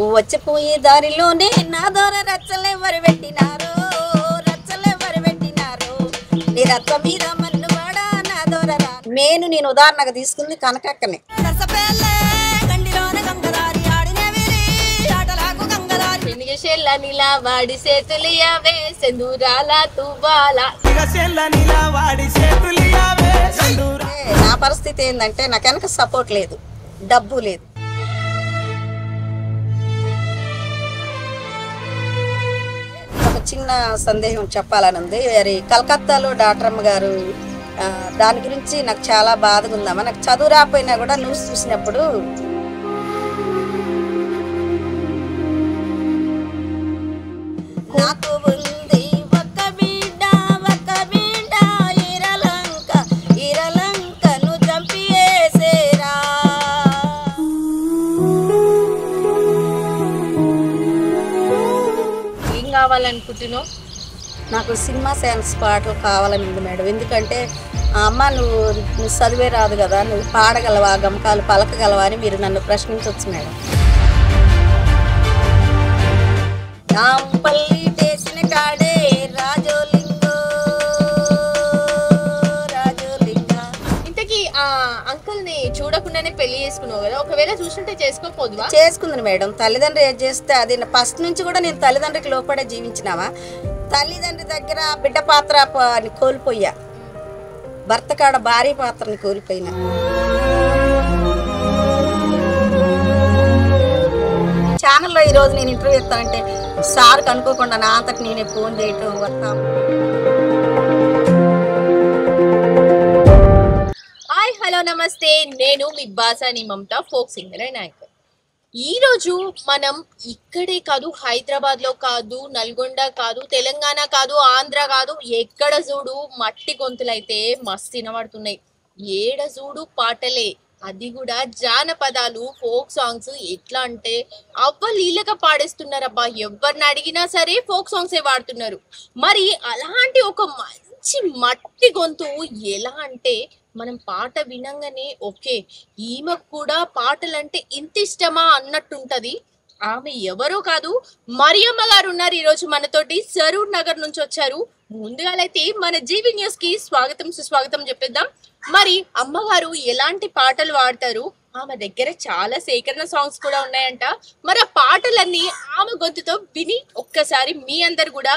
వచ్చిపోయే దారిలోనే నా దొర రచ్చలెవరు పెట్టినారు నీ రచ్చ మీద మన్ను వాడా నా దొర. నేను ఉదాహరణగా తీసుకుంది కనకక్కని. వాడి చేతులియావే సెందూరాల తుబాల. నా పరిస్థితి ఏంటంటే నాకు వెనక సపోర్ట్ లేదు, డబ్బు లేదు. ఒక చిన్న సందేహం చెప్పాలని ఉంది. మరి కలకత్తాలో డాక్టర్ అమ్మ గారు దాని గురించి నాకు చాలా బాధగా ఉందమ్మా. నాకు చదువు రాకపోయినా కూడా న్యూస్ చూసినప్పుడు నాకు ఉంది ఒక బిడ్డ ఇరలంకను చంపియేసేరా. ఏం కావాలనుకుంటున్నావు? నాకు సినిమా సాంగ్స్ పాటలు కావాలని ఉంది మేడం. ఎందుకంటే అమ్మ నువ్వు చదివే రాదు కదా, నువ్వు పాడగలవా, గమకాలు పలకగలవా అని మీరు నన్ను ప్రశ్నించవచ్చు మేడం. నాంపల్లి చేసిన కాడే రాజోలింగో. ఇంతకీ ఆ అంకుల్ ని చూడకుండానే పెళ్లి చేసుకున్నావు కదా, ఒకవేళ చూస్తుంటే చేసుకోపోదువా? చేసుకుంది మేడం. తల్లిదండ్రులు ఏం చేస్తే అది ఫస్ట్ నుంచి కూడా నేను తల్లిదండ్రులకి లోపడే జీవించినావా. తల్లిదండ్రి దగ్గర బిడ్డ పాత్ర కోల్పోయా, భర్త కాడ భార్య పాత్రని కోల్పోయినా. ఛానల్లో ఈరోజు నేను ఇంటర్వ్యూ ఇస్తానంటే సార్ కనుక్కోకుండా నా అంతటి నేనే ఫోన్ చేయటం వస్తాం. హాయ్ హలో నమస్తే, నేను మీ బాసాని మమత, ఫోక్ సింగర్ అండ్ యాంకర్. ఈరోజు మనం ఇక్కడే కాదు, హైదరాబాద్ లో కాదు, నల్గొండ కాదు, తెలంగాణ కాదు, ఆంధ్ర కాదు, ఎక్కడ చూడు మట్టి గొంతులైతే మస్తు వినబడుతున్నాయి. ఏడ చూడు పాటలే, అది కూడా జానపదాలు, ఫోక్ సాంగ్స్. ఎట్లా అంటే అవ్వలీలగా పాడేస్తున్నారబ్బా. ఎవరిని అడిగినా సరే ఫోక్ సాంగ్సే వాడుతున్నారు. మరి అలాంటి ఒక మంచి మట్టి గొంతు ఎలా అంటే మనం పాట వినంగానే ఓకే ఈమెకు కూడా పాటలంటే ఇంత ఇష్టమా అన్నట్టుంటది. ఆమె ఎవరో కాదు, మరియమ్మ గారు ఉన్నారు ఈరోజు మనతోటి. సరూర్ నగర్ నుంచి వచ్చారు. ముందుగాలైతే మన జీవి న్యూస్ కి స్వాగతం సుస్వాగతం చెప్పేద్దాం. మరి అమ్మగారు ఎలాంటి పాటలు పాడతారు, ఆమె దగ్గర చాలా సేకరణ సాంగ్స్ కూడా ఉన్నాయంట. మరి ఆ పాటలన్నీ ఆమె గొంతుతో విని ఒక్కసారి మీ అందరు కూడా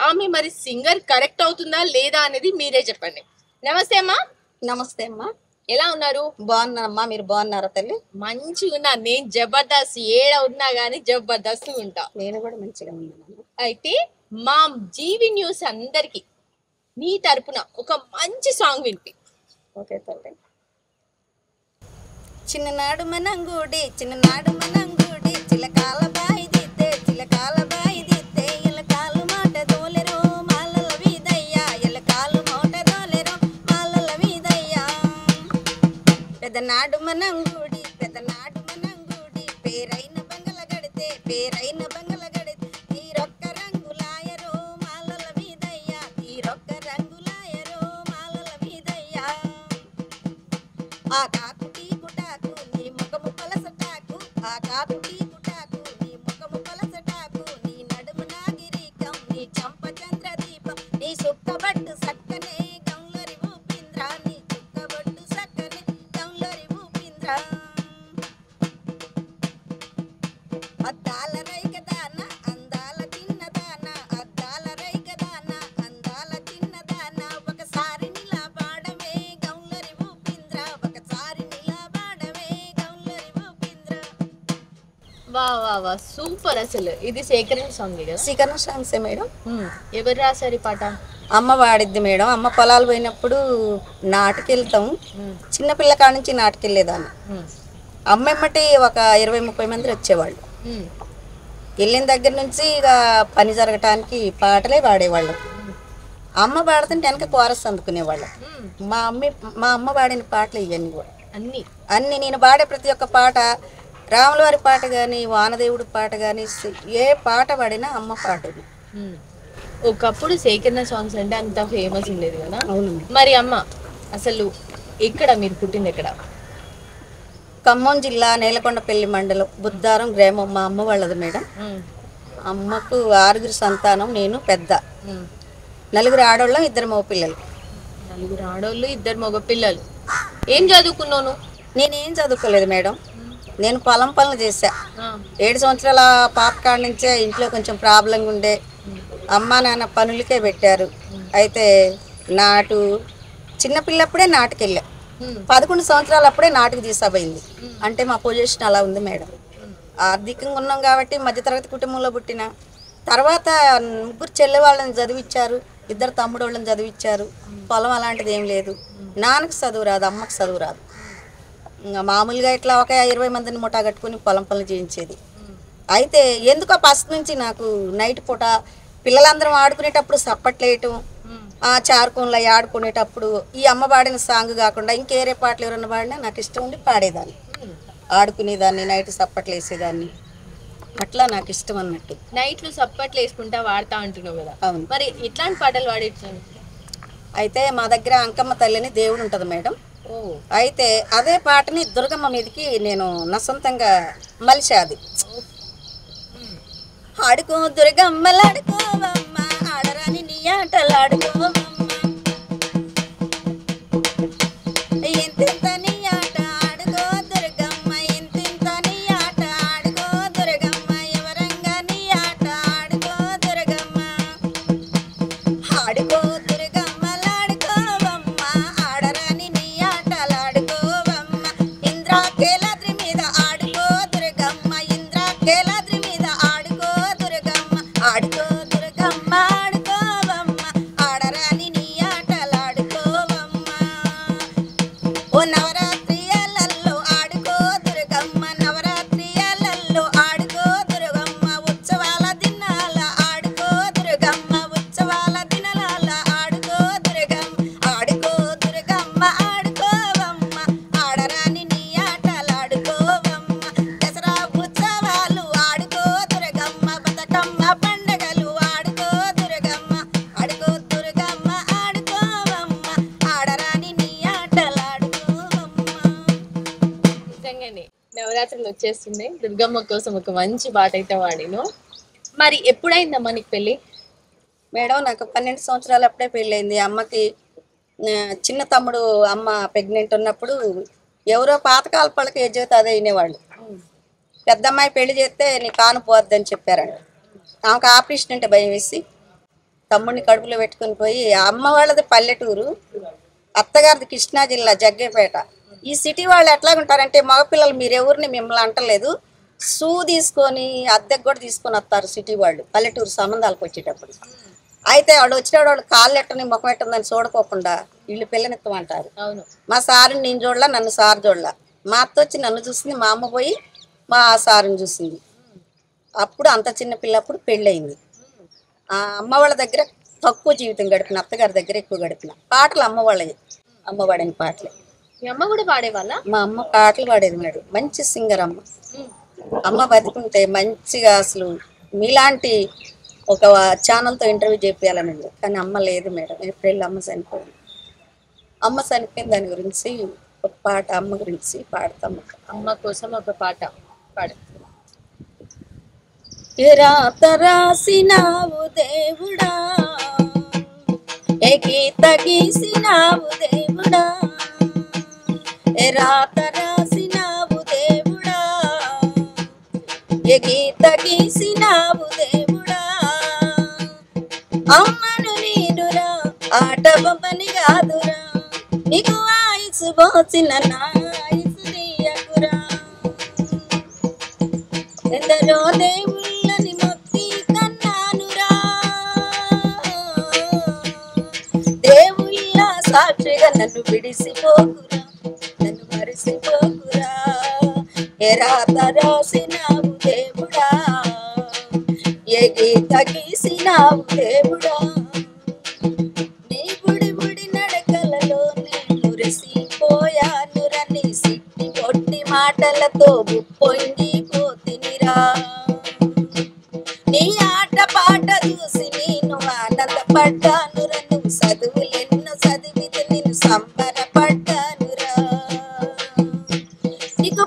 ఆమె మరి సింగర్ కరెక్ట్ అవుతుందా లేదా అనేది మీరే చెప్పండి. నమస్తే అమ్మా. నమస్తే అమ్మా. ఎలా ఉన్నారు? బాగున్నానమ్మా, మీరు బాగున్నారా తల్లి? మంచిగా ఉన్నా. నేను జబర్దస్త్ ఏడ ఉన్నా గానీ జబర్దస్త్ ఉంటా. నేను కూడా మంచిగా ఉన్నాను. అయితే మా జీవి న్యూస్ అందరికి నీ తరపున ఒక మంచి సాంగ్ వినిపి. ఓకే తల్లి. చిన్ననాడు మనంగూడి చిలకాల బాయి దిద్దే ఇలకాలు మాట దోలెరో మాలల వీదయ్యా, ఇలకాలు మాట దోలెరో మాలల వీదయ్యా. పెద్దనాడు మనంగూడి పేరైన బంగళ గడితే తీరొక్క రంగులాయరో మాలల వీదయ్యా, ఆ కాకు టీకుటాకు నీ ముఖము పలసటాకు, నీ నడుము నాగిరికం, నీ చంప చంద్ర దీపం, నీ సుక్కబట్టు సక్కనే గంలరి ఊపింద్ర, అద్దాల రైకదాన అందాల చిన్నదాన, ఒకసారి నిలబడవే గౌలరి ఊపింద్ర, వా వా వా సూపర్. అసలు ఇది సేకరణ సాంగ్ కదా? సేకరణ సాంగ్సే మేడం. ఎవరు రాశారు ఈ పాట? అమ్మ వాడిద్ది మేడం. అమ్మ పొలాలు పోయినప్పుడు నాటుకెళ్తాం, చిన్నపిల్ల కాడ నుంచి నాటుకెళ్ళేదాన్ని. అమ్మ ఎమ్మటి ఒక 20-30 మంది వచ్చేవాళ్ళు. వెళ్ళిన దగ్గర నుంచి ఇక పని జరగటానికి పాటలే పాడేవాళ్ళం. అమ్మ పాడుతుంటే వెనక కోరస్ అందుకునేవాళ్ళం. మా అమ్మ పాడిన పాటలు ఇవన్నీ కూడా అన్ని నేను పాడే ప్రతి ఒక్క పాట, రాముల వారి పాట కానీ, వానదేవుడి పాట కానీ, ఏ పాట పాడినా అమ్మ పాటది. ఒకప్పుడు సేకరణ సాంగ్స్ అంటే అంత ఫేమస్ ఉండేది కదా. అవును. మరి అమ్మ అసలు ఎక్కడ మీరు పుట్టింది? ఎక్కడ? ఖమ్మం జిల్లా నేలకొండపల్లి మండలం బుద్ధారం గ్రామం మా అమ్మ వాళ్ళది మేడం. అమ్మకు 6 సంతానం, నేను పెద్ద. 4 ఆడవాళ్ళం, 2 మగ పిల్లలు. 4 ఆడోళ్ళు, 2 మగ పిల్లలు. ఏం చదువుకున్నాను? నేనేం చదువుకోలేదు మేడం. నేను పొలం పనులు చేశా. 7 సంవత్సరాల పాప కాడ నుంచే ఇంట్లో కొంచెం ప్రాబ్లంగా ఉండే. అమ్మ నాన్న పనులకే పెట్టారు. అయితే చిన్నపిల్లప్పుడే నాటుకెళ్ళా. 11 సంవత్సరాలు అప్పుడే నాటుకు తీసుకుపోయింది. అంటే మా పొజిషన్ అలా ఉంది మేడం. ఆర్థికంగా ఉన్నాం కాబట్టి మధ్యతరగతి కుటుంబంలో పుట్టిన తర్వాత 3 చెల్లె వాళ్ళని చదివించారు, 2 తమ్ముడు వాళ్ళని చదివించారు. పొలం అలాంటిది ఏం లేదు. నాన్నకు చదువు రాదు, అమ్మకు చదువు రాదు. ఇంకా మామూలుగా ఇట్లా ఒక 20 మందిని ముఠా కట్టుకుని పొలం పనులు చేయించేది. అయితే ఎందుకో ఫస్ట్ నుంచి నాకు నైట్ పూట పిల్లలందరం ఆడుకునేటప్పుడు సప్పట్లేయటం, చారుకోన్లు అవి ఆడుకునేటప్పుడు ఈ అమ్మ పాడిన సాంగ్ కాకుండా ఇంకేరే పాటలు ఎవరన్నా పాడినా నాకు ఇష్టం ఉండి పాడేదాన్ని, ఆడుకునేదాన్ని, నైట్ సప్పట్లు వేసేదాన్ని. అట్లా నాకు ఇష్టం అన్నట్టు. నైట్లు సప్పట్లు వేసుకుంటా వాడతా అంటున్నావు కదా. అవును. మరి ఎట్లాంటి పాటలు పాడేసాను? అయితే మా దగ్గర అంకమ్మ తల్లిని దేవుడు ఉంటుంది మేడం. అయితే అదే పాటని దుర్గమ్మ మీదకి నేను నసంతంగా మలిచాది. ఆడుకో దుర్గమ్మలాడుకోవమ్మ, ఆడరాని నీ ఆటలాడుకోవమ్మ, ఇంతింత నీ ఆట ఆడుకో దుర్గమ్మ, ఇంతింత నీ ఆట ఆడుకో దుర్గమ్మ, ఎవరంగా నీ ఆట ఆడుకో దుర్గమ్మ, ఆడుకో దుర్గమ్మలాడుకోవమ్మ, ఆడరాని నీ ఆటలాడుకోవమ్మ, ఇంద్రాకేలాద్రి మీద ఆడుకో దుర్గమ్మ, ఇంద్రాకేలాద్రి మీద ఆడుకో దుర్గమ్మ, ఆడుకో దుర్గమ్మ ఆడుకోవమ్మ, ఆడరాని నీ ఆటలాడుకోవమ్మ, ఓ నవరాత్రియలలో ఆడుకో దుర్గమ్మ, నవరాత్రియలలో ఆడుకో దుర్గమ్మ, ఉత్సవాల దినాల ఆడుకో దుర్గమ్మ, ఉత్సవాల దినాల ఆడుకో దుర్గమ్మ, ఆడుకో దుర్గమ్మ ఆడుకోవమ్మ, ఆడరాని నీ ఆటలాడుకోవమ్మ, దసరా ఉత్సవాలు ఆడుకో దుర్గమ్మ, బతుకమ్మ పండగలు ఆడుకో దుర్గమ్మ, ఆడుకో దుర్గమ్మ ఆడుకోవమ్మ, ఆడరాని నీ ఆటలాడుకోవమ్మ. నిజంగానే నవరాత్రులు వచ్చేస్తున్నాయి. దుర్గమ్మ కోసం ఒక మంచి పాట అయితే వాడిను. మరి ఎప్పుడైందమ్మా నీకు పెళ్ళి? మేడం నాకు 12 సంవత్సరాలు అప్పుడే పెళ్ళయింది. అమ్మకి చిన్న తమ్ముడు అమ్మ ప్రెగ్నెంట్ ఉన్నప్పుడు ఎవరో పాతకాల పళ్ళకి ఏ జీవితం అదే వినేవాళ్ళు. పెద్దమ్మాయి పెళ్లి చేస్తే నీ కాను పోద్దని చెప్పారండి. ఆమెకు ఆపరేషన్ అంటే భయం వేసి తమ్ముడిని కడుపులో పెట్టుకుని పోయి, అమ్మ వాళ్ళది పల్లెటూరు, అత్తగారిది కృష్ణా జిల్లా జగ్గేపేట. ఈ సిటీ వాళ్ళు ఎట్లాగుంటారంటే మగపిల్లలు మీరు ఎవరిని మిమ్మల్ని అంటలేదు, షూ తీసుకొని అద్దెకు కూడా తీసుకొని వస్తారు సిటీ వాళ్ళు పల్లెటూరు సంబంధాలకు వచ్చేటప్పుడు. అయితే వాడు వచ్చినాడు, వాడు కాళ్ళు ఎట్టని ముఖం ఎట్టుందని చూడకోకుండా వీళ్ళు పిల్లనిస్తామంటారు. అవును. మా సారుని నేను చూడలా, నన్ను సారు చూడలా. మా అత్త వచ్చి నన్ను చూసింది, మా అమ్మ పోయి మా సారుని చూసింది. అప్పుడు అంత చిన్న పిల్లప్పుడు పెళ్ళయింది. ఆ అమ్మ వాళ్ళ దగ్గర తక్కువ జీవితం గడిపిన, అత్తగారి దగ్గర ఎక్కువ గడిపిన. పాటలు అమ్మ వాళ్ళవి, అమ్మ పాడిన పాటలే. మీ అమ్మ కూడా పాడేవాళ్ళ? మా అమ్మ పాటలు పాడేది మేడం, మంచి సింగర్ అమ్మ. అమ్మ బతుకుంటే మంచిగా అసలు మీలాంటి ఒక ఛానల్తో ఇంటర్వ్యూ చేయాలని ఉంది, కానీ అమ్మ లేదు మేడం. ఏప్రిల్ అమ్మ చనిపోయింది. అమ్మ చనిపోయిన దాని గురించి ఒక పాట అమ్మ గురించి పాడతాము. అమ్మ కోసం ఒక పాట పాడు. రాత రాసినావు దేవుడా, ఏ గీత గీసినావు దేవుడా, రాత రాసినావు దేవుడా, ఏ గీత గీసినావు దేవుడా, అమ్మను నేనురా ఆట బొమ్మని కాదురా, నీకు ఆయుసు పోసిన నా ఆయుసు తీయకురా, ఎందరో దేవుళ్ళని మొక్కి కన్నానురా, దేవుళ్ళ సాక్షిగా నన్ను విడిసిపోకురా, నన్ను మరిసిపోకురా, ఏ రాత రాసినావు దేవుడా, ఏ గీత గీసినావు దేవుడా, నీ గుడి గుడి నడకలలో నేను మురిసిపోయానురా, నీ సిట్టి పొట్టి మాటలతో పొంగిపోతినిరా, నీ ఆట పాట చూసి నేను ఆనందపడ్డానురా, నువ్వు చదువులెన్నో చదివితే నేను సంబరపడ్డానురా, నీకు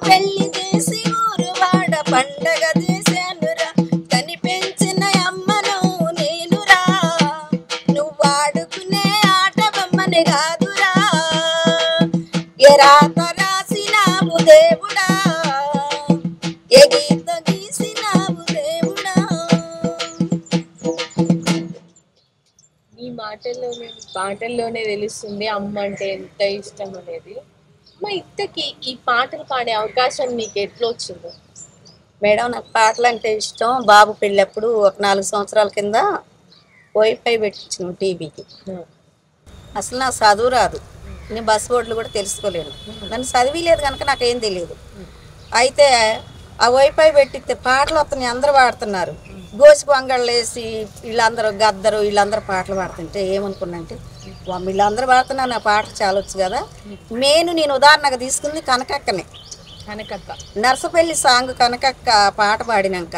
పాటల్లోనే తెలుస్తుంది అమ్మ అంటే ఎంత ఇష్టం అనేది. మా ఇంతకి ఈ పాటలు పాడే అవకాశం నీకు ఎట్లా వచ్చింది? మేడం నాకు పాటలు అంటే ఇష్టం. బాబు పెళ్ళప్పుడు ఒక 4 సంవత్సరాల కింద వైఫై పెట్టించిన టీవీకి. అసలు నాకు చదువు రాదు, నేను బస్ బోర్డులు కూడా తెలుసుకోలేను, నన్ను చదివిలేదు కనుక నాకేం తెలియదు. అయితే ఆ వైఫై పెట్టితే పాటలు వస్తున్నాయి, అందరూ పాడుతున్నారు. గోసి పొంగళ్ళు వేసి వీళ్ళందరూ గద్దరు వీళ్ళందరూ పాటలు పాడుతుంటే ఏమనుకున్నా అంటే వీళ్ళందరూ పాడుతున్నారు, నా పాట చాలా వచ్చు కదా. నేను ఉదాహరణగా తీసుకుంది కనకక్కనే. కనకక్క నర్సపల్లి సాంగ్ కనకక్క పాట పాడినాక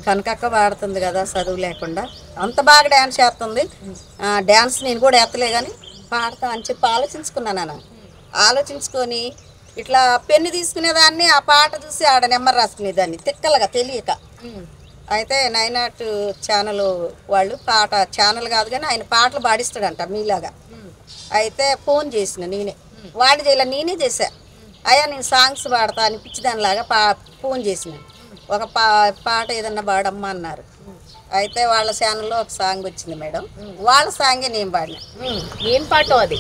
కనకక్క పాడుతుంది కదా చదువు లేకుండా, అంత బాగా డ్యాన్స్ చేస్తుంది. డ్యాన్స్ నేను కూడా ఎత్తలే కానీ పాడతా అని చెప్పి ఆలోచించుకున్నాను. ఆలోచించుకొని ఇట్లా పెన్ను తీసుకునేదాన్ని, ఆ పాట చూసి ఆడ నెంబర్ రాసుకునేదాన్ని తిక్కలుగా తెలియక. అయితే 9 ఛానల్ వాళ్ళు పాట ఛానల్ కాదు కానీ ఆయన పాటలు పాడిస్తాడంట మీలాగా. అయితే ఫోన్ చేసిన నేనే, వాడిని చేయలే నేనే చేశా. అయ్యా నేను సాంగ్స్ పాడతా అని పిచ్చిదానిలాగా ఫోన్ చేసిన. ఒక పాట ఏదన్నా పాడమ్మా అన్నారు. అయితే వాళ్ళ ఛానల్లో ఒక సాంగ్ వచ్చింది మేడం, వాళ్ళ సాంగే నేను పాడిన. ఏం పాట అది?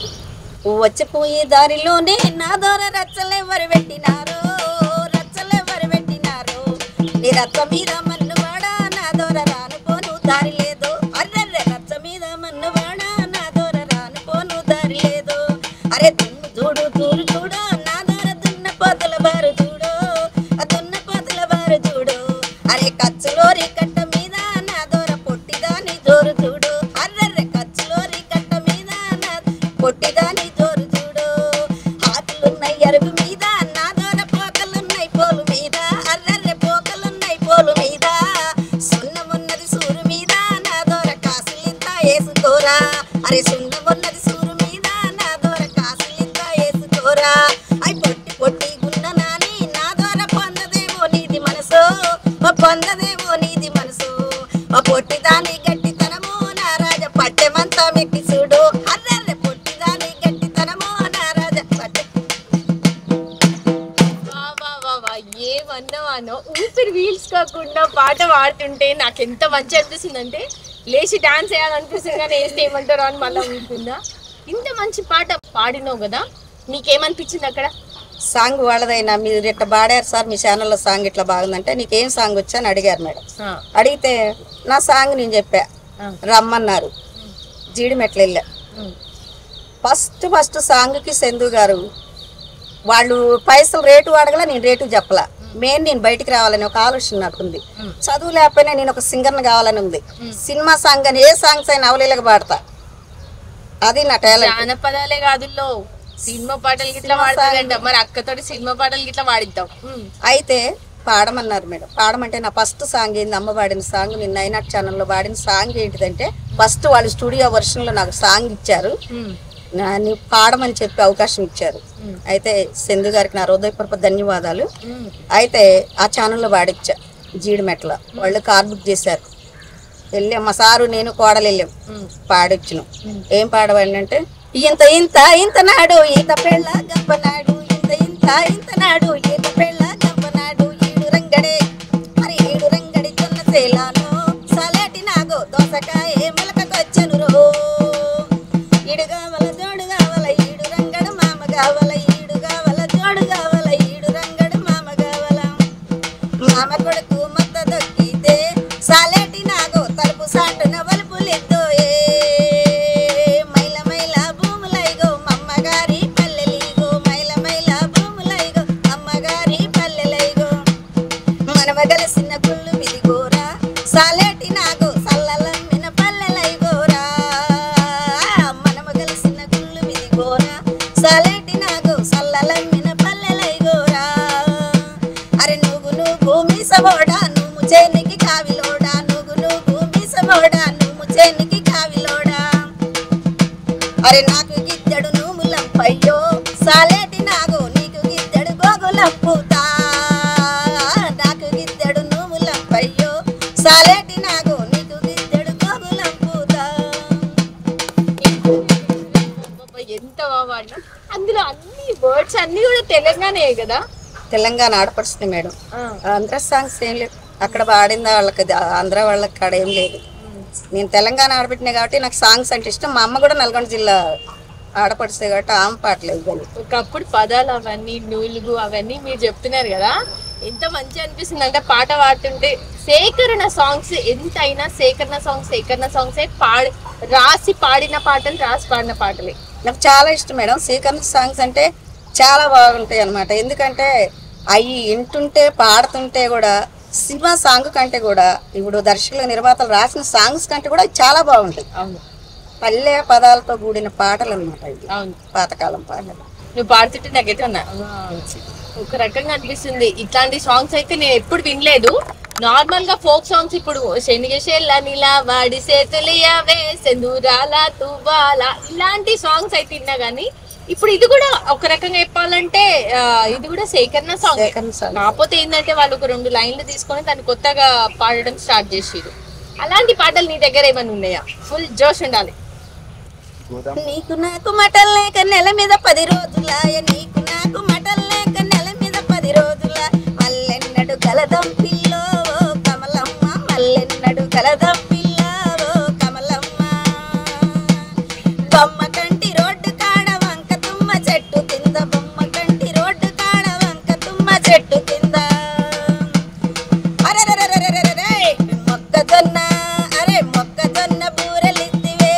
వచ్చిపోయే దారిలోనే నా దొర రచ్చలెవరు పెట్టినారో, రచ్చలెవరు పెట్టినారో, నీ రచ్చ మీద మన్ను వాడా నా దొర రానుకోను దారి లేదు. అర్రర్రె రచ్చ మీద మన్ను వాడా నా దొర రానుకోను దారి లేదు. అరే దున్ను చూడు చూడు చూడు నా దొర దున్న పోతల బారు చూడు, దున్న పోతల బారు చూడు. అరే కచ్చులోరి కట్ట మీద నా దొర పొట్టిదాని జోరు చూడు. అర్రర్రె కచ్చులోరి కట్ట మీద నా పొట్టిదాని జోరు చూడు. ఆకులున్నాయి అరుగు మీద నా దొర పోకలున్నాయి పోలు మీద. అర్రర్రె పోకలున్నాయి పోలు మీద. సున్నమున్నది సూరు మీద నా దొర కాసులింత వేసుకోరా. అరే సున్నమున్నది సూరు మీద నా దొర కాసులింత వేసుకోరా. అయి పొట్టి పొట్టి గున్న నాని నా దొర పొందదేమో నీది మనసు, పొందదేమో నీది మనసు. పొట్టిదాని గట్టితనము నా రాజ పట్టెమంతా మెక్కి చూడు. అర్రర్రె పొట్టిదాని గట్టితనము నా రాజ పట్టె. ఏమన్నావానో ఊపిరి వీల్స్ కాకుండా పాట పాడుతుంటే నాకు ఎంత మంచి అనిపిస్తుంది అంటే లేచి డాన్స్ వేయాలనిపిస్తుంది, కానీ వేస్తే ఏమంటారో అని మళ్ళీ ఉంటుందా. ఇంత మంచి పాట పాడినావు కదా, నీకేమనిపించింది అక్కడ? సాంగ్ వాళ్ళదైనా మీరు ఇట్లా పాడారు సార్ మీ ఛానల్లో సాంగ్ ఇట్లా బాగుందంటే నీకేం సాంగ్ వచ్చా అని అడిగారు మేడం. అడిగితే నా సాంగ్ నేను చెప్పా, రమ్మన్నారు. జీడిమెట్లు వెళ్ళా. ఫస్ట్ సాంగ్కి చందు గారు వాళ్ళు పైసలు రేటు అడగల, నేను రేటు చెప్పలా. నేను బయటికి రావాలని ఒక ఆలోచన నాకుంది. చదువు లేకపోయినా నేను ఒక సింగర్ని కావాలని ఉంది. సినిమా సాంగ్ అని ఏ సాంగ్స్ అయినా అవలీలగా పాడతా, అది నా టాలెంట్. జానపదాలే కాదుల్లో సినిమా పాటలు గిట్లా పాడతాడంట, మరి అక్కతోటి సినిమా పాటలు గిట్లా పాడిద్దాం. అయితే పాడమన్నారు మేడం. పాడమంటే నా ఫస్ట్ సాంగ్ ఏంది, అమ్మ పాడిన సాంగ్, నేను 9 ఛానల్లో పాడిన సాంగ్ ఏంటిదంటే ఫస్ట్ వాళ్ళు స్టూడియో వర్షన్లో నాకు సాంగ్ ఇచ్చారు, నువ్వు పాడమని చెప్పి అవకాశం ఇచ్చారు. అయితే చందు గారికి నా హృదయపూర్వక ధన్యవాదాలు. అయితే ఆ ఛానల్లో పాడిచ్చా జీడిమెట్ల. వాళ్ళు కార్ బుక్ చేశారు, వెళ్ళాం మా సారు నేను కోడలు వెళ్ళాం, పాడొచ్చినాం. ఏం పాడవాడినంటే ఇంత ఇంత ఇంత నాడు ఈత పెళ్ళ గంపనాడు, ఇంత ఇంత ఇంత నాడు ఈత పెళ్ళ గంపనాడు, ఈడు రంగడే మరి ఈడు రంగడి జొన్న సేలాను సలేటి నాగో దోసకాయ మొలకొచ్చెను రో. ఈడు కావల జోడు కావల ఈడు రంగడు మామ కావల, ఈడు కావల జోడు కావల ఈడు రంగడు మామ కావల. మామ కొడుకు మొత్త దొక్కితే సాలేటి నాగో తలుపు సాటున వలుపులెద్దో. మైల మైల భూములైగో మమ్మగారి పల్లెలిగో, మైల మైల భూములైగో అమ్మగారి పల్లెలైగో. మనమగలసిన గుళ్ళు మిదిగోరా సాలేటి నాగో సల్లలమ్మిన పల్లెలైగోరా. మనమగలసిన గుళ్ళు మిదిగోరా సాలేటి నాగో సల్లలమ్మిన పల్లెలైగోరా. అరే నువ్వు మీసబోడా నువ్వు చేనికి కావిలోడా, నువ్వు మీసబోడా నువ్వు చేనికి కావిలోడా. అరే నాకు గిద్దడు నూములంపయ్యో సాలేటి నాగో నీకు గిద్దడు గోగులంపుతా. నాకు గిద్దడు నూములంపయ్యో సాలేటి నాగో నీకు గిద్దడు గోగులంపుతా. ఎంత బాగా అందులో అన్ని వర్డ్స్ అన్ని కూడా తెలంగాణ కదా. తెలంగాణ ఆడపడుతుంది మేడం. ఆంధ్ర సాంగ్స్ ఏం లేవు అక్కడ పాడిందా వాళ్ళకి, ఆంధ్ర వాళ్ళకి కాడ ఏం లేదు. నేను తెలంగాణ ఆడబెట్టినా కాబట్టి నాకు సాంగ్స్ అంటే ఇష్టం. మా అమ్మ కూడా నల్గొండ జిల్లా ఆడపడిస్తే కాబట్టి ఆమె పాటలు ఇవ్వాలి. ఒకప్పుడు పదాలు అవన్నీ నూలుగు అవన్నీ మీరు చెప్తున్నారు కదా, ఎంత మంచి అనిపిస్తుంది అంటే పాట పాడుతుంటే. సేకరణ సాంగ్స్ ఎంతైనా సేకరణ సాంగ్స్ రాసి పాడిన పాటలే నాకు చాలా ఇష్టం మేడం. సేకరణ సాంగ్స్ అంటే చాలా బాగుంటాయి అన్నమాట. ఎందుకంటే అవి వింటుంటే పాడుతుంటే కూడా సినిమా సాంగ్ కంటే కూడా ఇప్పుడు దర్శకులు నిర్మాతలు రాసిన సాంగ్స్ కంటే కూడా చాలా బాగుంటాయి. అవును, పల్లె పదాలతో కూడిన పాటలు అనమాట ఇది. అవును, పాతకాలం పాటలు. నువ్వు పాడుతుంటే నాకైతే ఉన్నా ఒక రకంగా అనిపిస్తుంది. ఇట్లాంటి సాంగ్స్ అయితే నేను ఎప్పుడు వినలేదు. నార్మల్ గా ఫోక్ సాంగ్స్ ఇప్పుడు శనిగశెల్ల నిలా వాడి సేతులియవే సెందురాల తువాల ఇలాంటి సాంగ్స్ అయితే విన్నా గానీ, ఇప్పుడు ఇది కూడా ఒక రకంగా చెప్పాలంటే ఇది కూడా సేకరణ సాంగ్. కాకపోతే ఏంటంటే వాళ్ళు ఒక 2 లైన్లు తీసుకొని దాన్ని కొత్తగా పాడడం స్టార్ట్ చేసిరు. అలాంటి పాటలు నీ దగ్గర ఏమైనా ఉన్నాయా? ఫుల్ జోష్ ఉండాలి. నీకు నాకు మటల్ లేక నెల మీద 10 రోజులాయ, నీకు నాకు మటల్ లేక నెల మీద 10 రోజుల, మల్లెన్నడు కలదం పిల్లో కమలమ్మ, మల్లెన్నడు కలదం పిల్లో కమలమ్మ, బొమ్మ కంటి రోడ్డు కాడ వంక తుమ్మ చెట్టు కింద, బొమ్మ కంటి రోడ్డు కాడ వంక తుమ్మ చెట్టు కింద, అరెరెరెరెరెరెరె మొక్కజొన్న అరే మొక్కజొన్న బూరెలిత్తివే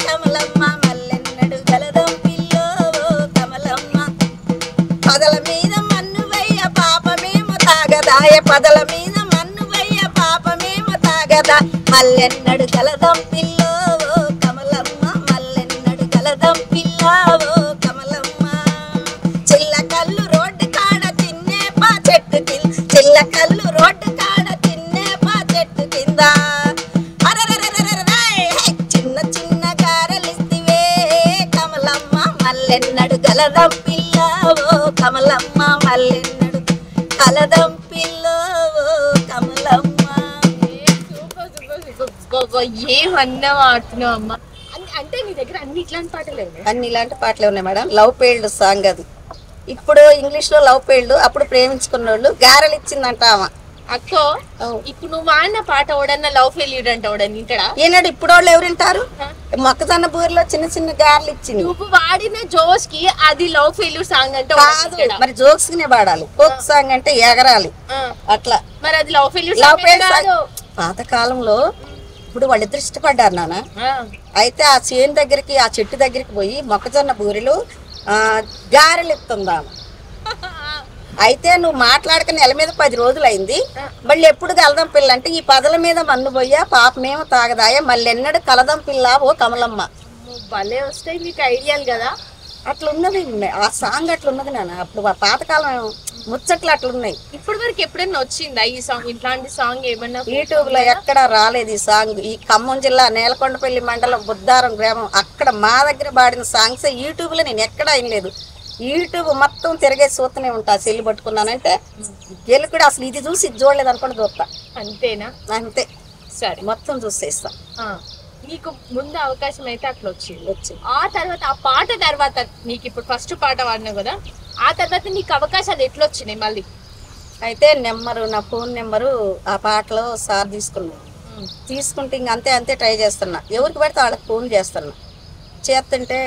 కమలమ్మ, మల్లెన్నడు కలదం పిల్లో కమలమ్మ, పదల మీద మన్ను వయ్య పాపమేమో తాగదాయ, పదల మీద మన్ను వయ్య పాపమేమో తాగదా, మల్లెన్నడు కలదం పిల్లో కమలమ్మ, మల్లెన్నడు కలదం పిల్లో కమలమ్మ, చిల్లకల్లు రోడ్డు కాడ తిన్నే పా చెట్టు కింద, చిల్లకల్లు రోడ్డు కాడ తిన్నే పా చెట్టు కింద, అరెరెరెరెరె చిన్న చిన్న గారెలిస్తివే కమలమ్మ, మల్లెన్నడు కలదం పిల్లో కమలమ్మ, మల్లెన్నడు కలదం పిల్లో కమలమ్మ. ఏమన్నా ఆడుతున్నావు అమ్మ. అంటే నీ దగ్గర అన్ని ఇట్లాంటి పాటలే ఉన్నాయి? అన్ని ఇలాంటి పాటలే ఉన్నాయి మేడం. లవ్ పెయిల్డ్ సాంగ్ అది. ఇప్పుడు ఇంగ్లీష్ లో లవ్ పెయిల్డ్, అప్పుడు ప్రేమించుకున్న వాళ్ళు గారెలు ఇచ్చిందంట ఆమె. అక్కో ఇప్పుడు నువ్వు వాడిన పాట ఓడన్నా లవ్ ఫెయిల్యూర్ అంటే ఓడని ఇంటడా ఏనాడు ఇప్పుడు వాళ్ళు ఎవరు వింటారు? మొక్కజొన్న బూరిలో చిన్న చిన్న గారెలు ఇచ్చింది. నువ్వు వాడిన జోష్ కి అది లవ్ ఫెయిల్యూర్ సాంగ్ అంటే కాదు, మరి జోక్స్ నే పాడాలి. ఫోక్ సాంగ్ అంటే ఎగరాలి అట్లా. మరి అది లవ్ ఫెయిల్యూర్ లవ్ పెయిల్డ్ పాతకాలంలో ఇప్పుడు వాళ్ళిద్దరు ఇష్టపడ్డారు నాన్న. అయితే ఆ చేను దగ్గరికి ఆ చెట్టు దగ్గరికి పోయి మొక్కజొన్న బూరెలు గారెలు ఇస్తుందా. అయితే నువ్వు మాట్లాడుకుని నెల మీద 10 రోజులు అయింది, మళ్ళీ ఎప్పుడు కలదం పిల్ల అంటే ఈ పదల మీద మన్ను పోయా పాపమేమో తాగదాయా, మళ్ళీ ఎన్నడు కలదం పిల్ల ఓ కమలమ్మ. భలే వస్తాయి మీకు ఐడియాలు కదా. అట్లున్నది ఆ సాంగ్, అట్లున్నది నాన్న. అప్పుడు ఆ పాతకాలం ముచ్చట్లు అట్లున్నాయి. ఇప్పటి వరకు ఎప్పుడైనా వచ్చిందా ఈ సాంగ్? ఇట్లాంటి సాంగ్ ఏమన్నా యూట్యూబ్ లో ఎక్కడ రాలేదు ఈ సాంగ్. ఈ ఖమ్మం జిల్లా నేలకొండపల్లి మండలం బుద్ధారం గ్రామం అక్కడ మా దగ్గర పాడిన సాంగ్స్ యూట్యూబ్ లో నేను ఎక్కడా వినలేదు. యూట్యూబ్ మొత్తం తిరిగే చూస్తూనే ఉంటా. సెల్లు పట్టుకున్నానంటే గెలుకుడు అసలు ఇది చూసి ఇది చూడలేదు అనుకోండి చూస్తా. అంతేనా? అంతే, సరే మొత్తం చూసేస్తా. నీకు ముందు అవకాశం అయితే అట్లా వచ్చింది. ఆ తర్వాత ఆ పాట తర్వాత నీకు ఇప్పుడు ఫస్ట్ పాట పాడినావు కదా, ఆ తర్వాత నీకు అవకాశాలు ఎట్లా వచ్చినాయి మళ్ళీ? అయితే నెంబరు, నా ఫోన్ నెంబరు ఆ పాటలో సార్ తీసుకున్నాను. తీసుకుంటే ఇంక అంతే ట్రై చేస్తున్నా. ఎవరికి పడితే వాళ్ళకి ఫోన్ చేస్తున్నా. చేస్తుంటే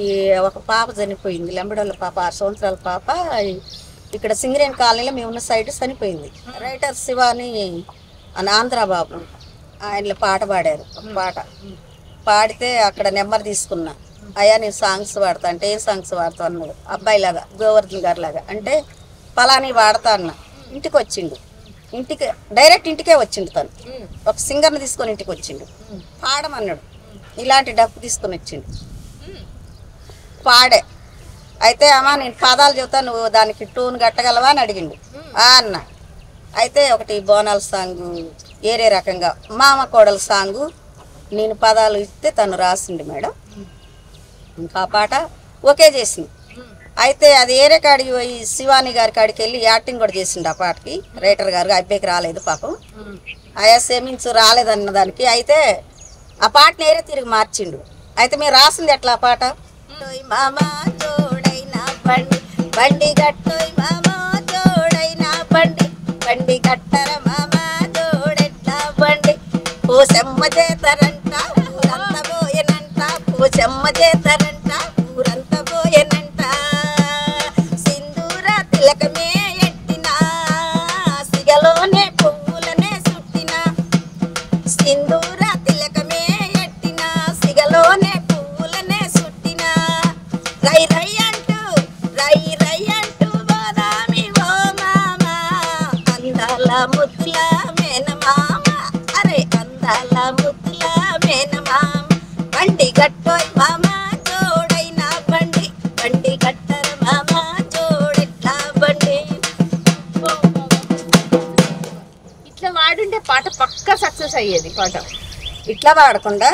ఈ ఒక పాప చనిపోయింది, లెంబడోళ్ళ పాప, 6 సంవత్సరాల పాప. ఇక్కడ సింగరేణి కాలనీలో మేము ఉన్న సైడ్ చనిపోయింది. రైటర్ శివాని అని ఆంధ్రాబాబు ఆయన పాట పాడారు. పాట పాడితే అక్కడ నెంబర్ తీసుకున్నా. అయ్యా నేను సాంగ్స్ పాడతా అంటే ఏం సాంగ్స్ వాడతా అన్నాడు. అబ్బాయిలాగా గోవర్ధన్ గారి లాగా అంటే పలాని వాడతా అన్న. ఇంటికి వచ్చిండు, ఇంటికి డైరెక్ట్ ఇంటికే వచ్చిండు. తను ఒక సింగర్ని తీసుకొని ఇంటికి వచ్చిండు. పాడమన్నాడు. ఇలాంటి డబ్బు తీసుకొని వచ్చిండు, పాడే. అయితే అమ్మా నేను పదాలు చెబుతా, నువ్వు దానికి టూన్ కట్టగలవా అని అడిగిండు. అన్న అయితే ఒకటి బోనాల సాంగు ఏరే రకంగా, మామ కోడల సాంగు నేను పదాలు ఇస్తే తను రాసిండు మేడం. ఇంకా పాట ఓకే చేసింది. అయితే అది ఏరే కాడికి పోయి శివాని గారి కాడికి వెళ్ళి యాక్టింగ్ కూడా చేసిండు ఆ పాటకి. రైటర్ గారు అబ్బాయికి రాలేదు పాపం, ఆయా సేమించు రాలేదన్న దానికి. అయితే ఆ పాటని ఏరే తిరిగి మార్చిండు. అయితే మీరు రాసింది ఎట్లా ఆ పాట? మామా తోడైనా బండి బండి గట్టోయ్ మామా తోడైనా బండి బండి గట్టర మామా తోడెట్లా బండి పోసమ్మ చేతరంట ఊరంతా పోయనంట పోసమ్మ చేతరంట ఊరంతా పోయనంట సింధూర తిలకమే ఎట్టిన సిగలోనే పువ్వులనే సుట్టిన సింధూర తిలకమే ఎట్టిన సిగలోనే పువ్వులనే సుట్టిన రై రై అంటూ రై రై అంటూ బాదామి ఓ మామ అందాల ముద్దుల మేనమామ అరే అందాల ముద్దుల మేనమామ బండి గట్టోయ్ మామ జోడైన బండి బండి గట్టర మామ జోడెట్లా బండి. ఇట్లా వాడుంటే పాట పక్కా సక్సెస్ అయ్యేది పాట. ఇట్లా వాడకుండా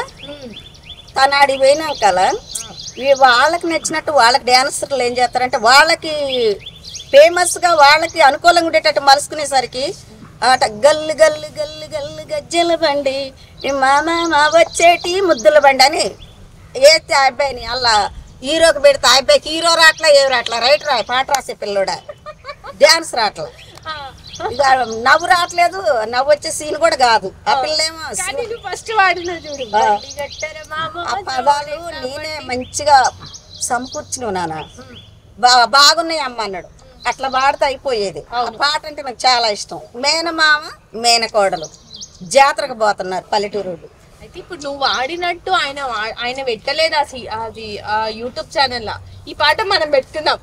తన ఆడికి పోయినాక వాళ్ళకి నచ్చినట్టు వాళ్ళకి డ్యాన్సర్లు ఏం చేస్తారంటే వాళ్ళకి ఫేమస్గా వాళ్ళకి అనుకూలంగా ఉండేటట్టు మలుసుకునేసరికి ఆట గల్లు గల్లు గల్లు గల్లు గజ్జల బండి మామ మా వచ్చేటి ముద్దుల బండి అని వేస్తే ఆ అబ్బాయిని అలా హీరోకి పెడితే ఆ అబ్బాయికి హీరో రాట్లా ఏం రాట్లా రైట్ రా పాట రాసే పిల్లోడా డాన్స్ రాట్లా ఇక నవ్వు రావట్లేదు నవ్వు వచ్చే సీన్ కూడా కాదు ఆ పిల్లేమో ఫస్ట్ వాడిన చూడు ఆ పదాలు నేనే మంచిగా సమకూర్చినవు నాన్న బాగున్నాయి అమ్మ అన్నాడు అట్లా పాడితే అయిపోయేది. ఆ పాట అంటే నాకు చాలా ఇష్టం. మేనమామ మేనకోడలు జాతరకు పోతున్నారు పల్లెటూరు. అయితే ఇప్పుడు నువ్వు ఆడినట్టు ఆయన పెట్టలేదు అది యూట్యూబ్ ఛానల్ ఈ పాట మనం పెట్టుకుందాం.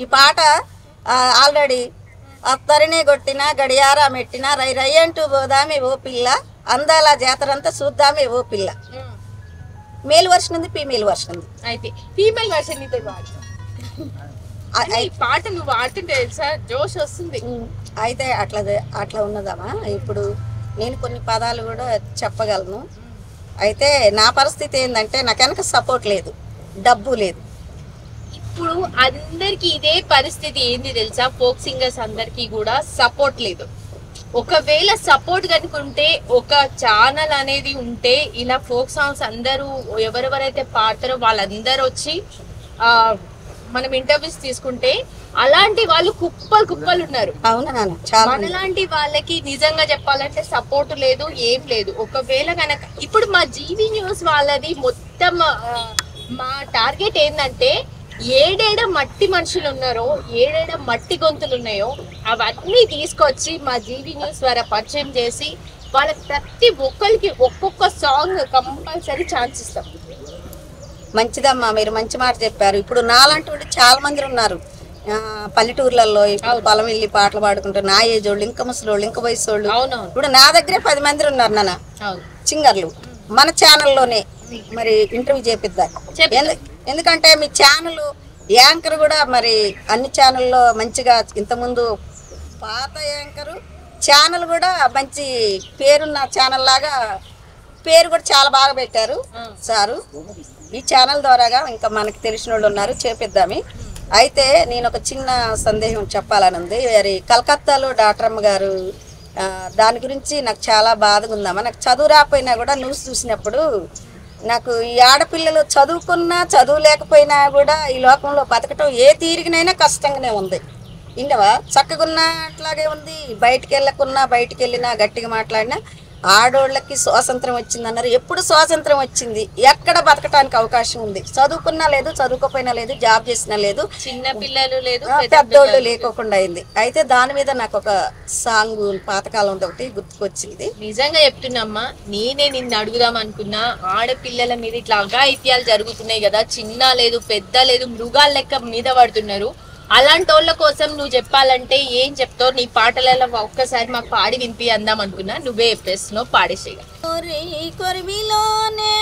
ఈ పాట ఆల్రెడీ అత్తరినే కొట్టిన గడియారా మెట్టిన రై రై అంటూ పోదామే ఓ పిల్ల అందాల జాతరంతా చూద్దామే ఓ పిల్ల. మేల్ వర్షన్ ఉంది ఫీమేల్ వర్షన్ ఉంది. అయితే ఫీమేల్ వర్షన్ నీతో ఈ పాట నువ్వు ఆడుతుంటే జోష్ వస్తుంది. అయితే అట్లా ఉన్నదమ్మా. ఇప్పుడు నేను కొన్ని పదాలు కూడా చెప్పగలను. అయితే నా పరిస్థితి ఏంటంటే నాకు వెనక సపోర్ట్ లేదు, డబ్బు లేదు. ఇప్పుడు అందరికి ఇదే పరిస్థితి ఏంది తెలుసా, ఫోక్ సింగర్స్ అందరికి కూడా సపోర్ట్ లేదు. ఒకవేళ సపోర్ట్ కనుకుంటే ఒక ఛానల్ అనేది ఉంటే ఇలా ఫోక్ సాంగ్స్ అందరూ ఎవరెవరైతే పాడతారో వాళ్ళందరూ వచ్చి మనం ఇంటర్వ్యూస్ తీసుకుంటే అలాంటి వాళ్ళు కుప్పలు ఉన్నారు. మనలాంటి వాళ్ళకి నిజంగా చెప్పాలంటే సపోర్ట్ లేదు, ఏం లేదు. ఒకవేళ కనుక ఇప్పుడు మా జీవీ న్యూస్ వాళ్ళది మొత్తం మా టార్గెట్ ఏంటంటే ఏడేడ మట్టి మనుషులు ఉన్నారో ఏడేడ మట్టి గొంతులు ఉన్నాయో అవన్నీ తీసుకొచ్చి మా జీవీ న్యూస్ ద్వారా పరిచయం చేసి వాళ్ళకి ప్రతి ఒక్కరికి ఒక్కొక్క సాంగ్ కంపల్సరీ ఛాన్స్ ఇస్తాం. మంచిదమ్మా, మీరు మంచి మాట చెప్పారు. ఇప్పుడు నాలంటి చాలా మంది ఉన్నారు పల్లెటూర్లలో. ఇప్పుడు పొలం వెళ్ళి పాటలు పాడుకుంటారు. నా ఏజ్ వాళ్ళు, ఇంకా ముసలోళ్ళు, ఇంకా వయసు వాళ్ళు. ఇప్పుడు నా దగ్గరే 10 మంది ఉన్నారు నాన్న సింగర్లు. మన ఛానల్లోనే మరి ఇంటర్వ్యూ చేపిద్దాం. ఎందుకంటే మీ ఛానల్ యాంకర్ కూడా మరి అన్ని ఛానల్లో మంచిగా ఇంతకుముందు పాత యాంకరు ఛానల్ కూడా మంచి పేరున్న ఛానల్ లాగా పేరు కూడా చాలా బాగా పెట్టారు సారు. ఈ ఛానల్ ద్వారాగా ఇంకా మనకి తెలిసిన వాళ్ళు ఉన్నారు, చేపిద్దామి. అయితే నేను ఒక చిన్న సందేహం చెప్పాలని ఉంది. మరి కలకత్తాలో డాక్టర్ అమ్మ గారు దాని గురించి నాకు చాలా బాధగా ఉందమ్మా. నాకు చదువు రాకపోయినా కూడా న్యూస్ చూసినప్పుడు నాకు ఈ ఆడపిల్లలు చదువుకున్నా చదువు లేకపోయినా కూడా ఈ లోకంలో బతకటం ఏ తీరిగినైనా కష్టంగానే ఉంది. ఇండవా చక్కగున్నా అట్లాగే ఉంది. బయటికి వెళ్ళకున్నా బయటికి వెళ్ళినా గట్టిగా మాట్లాడినా ఆడోళ్ళకి స్వాతంత్రం వచ్చిందన్నారు. ఎప్పుడు స్వాతంత్రం వచ్చింది? ఎక్కడ బతకటానికి అవకాశం ఉంది? చదువుకున్నా లేదు, చదువుకోపోయినా లేదు, జాబ్ చేసినా లేదు, చిన్న పిల్లలు లేదు, పెద్దోళ్ళు లేకోకుండా అయింది. అయితే దాని మీద నాకు ఒక సాంగ్ పాతకాలం ఒకటి గుర్తుకొచ్చింది. నిజంగా చెప్తున్నామ్మా, నేనే నిన్ను అడుగుదాం అనుకున్నా. ఆడపిల్లల మీద ఇట్లా అఘాయిత్యాలు జరుగుతున్నాయి కదా, చిన్న లేదు పెద్ద లేదు, మృగాల లెక్క మీద పడుతున్నారు. అలాంటి వాళ్ళ కోసం నువ్వు చెప్పాలంటే ఏం చెప్తావు? నీ పాటలలో ఒక్కసారి మాకు పాడి వినిపి అందాం అనుకున్నా. నువ్వే చెప్పేస్తున్నావు, పాడేసేగా. కొరివిలోనే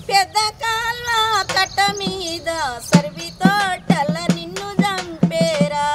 పెద్ద కాల్వ కట్ట మీద సర్వి తోటల నిన్ను చంపేరా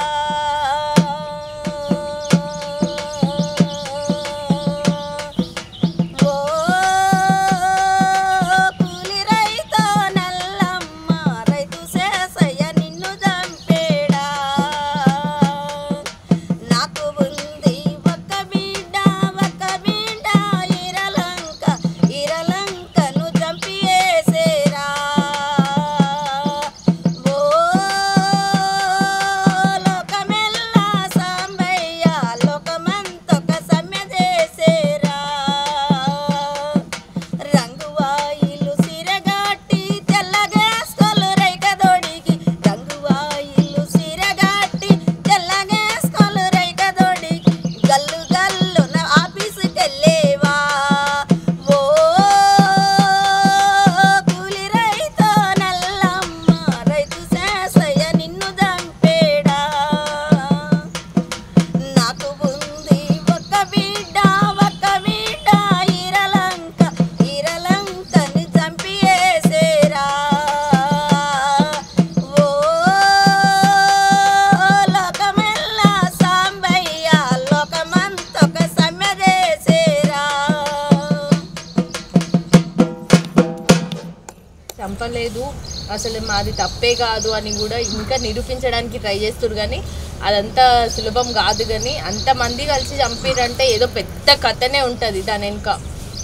లోక చంపలేదు, అసలు మాది తప్పే కాదు అని కూడా ఇంకా నిరూపించడానికి ట్రై చేస్తారు. కానీ అదంతా సులభం కాదు. కానీ అంతమంది కలిసి చంపిరంటే ఏదో పెద్ద కథనే ఉంటుంది దాని వెనుక.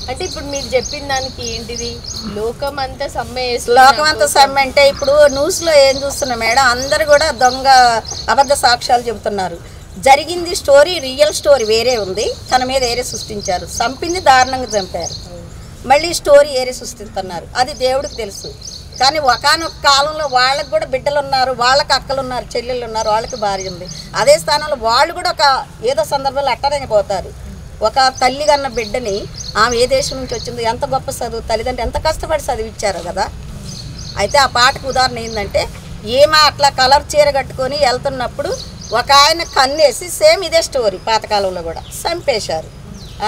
అంటే ఇప్పుడు మీరు చెప్పిన దానికి ఏంటిది, లోకం అంతా సమ్మె లోకం అంతా సమ్మె అంటే ఇప్పుడు న్యూస్లో ఏం చూస్తున్నాం మేడం, అందరు కూడా దొంగ అబద్ధ సాక్ష్యాలు చెబుతున్నారు. జరిగింది స్టోరీ, రియల్ స్టోరీ వేరే ఉంది, తన మీద ఏరే సృష్టించారు. చంపింది దారుణంగా చంపారు, మళ్ళీ స్టోరీ ఏరే సృష్టిస్తున్నారు. అది దేవుడికి తెలుసు. కానీ ఒకానొక కాలంలో వాళ్ళకి కూడా బిడ్డలు ఉన్నారు, వాళ్ళకి అక్కలు ఉన్నారు, చెల్లెళ్ళు ఉన్నారు, వాళ్ళకి భార్య ఉంది. అదే స్థానంలో వాళ్ళు కూడా ఒక ఏదో సందర్భంలో అట్టనే పోతారు. ఒక తల్లి కన్న బిడ్డని ఆమె ఏ దేశం నుంచి వచ్చిందో, ఎంత గొప్ప చదువు, తల్లిదండ్రులు ఎంత కష్టపడి చదివించారు కదా. అయితే ఆ పాటకు ఉదాహరణ ఏంటంటే, ఏమో అట్లా కలర్ చీర కట్టుకొని వెళ్తున్నప్పుడు ఒక ఆయన కన్నేసి సేమ్ ఇదే స్టోరీ పాతకాలంలో కూడా చంపేశారు.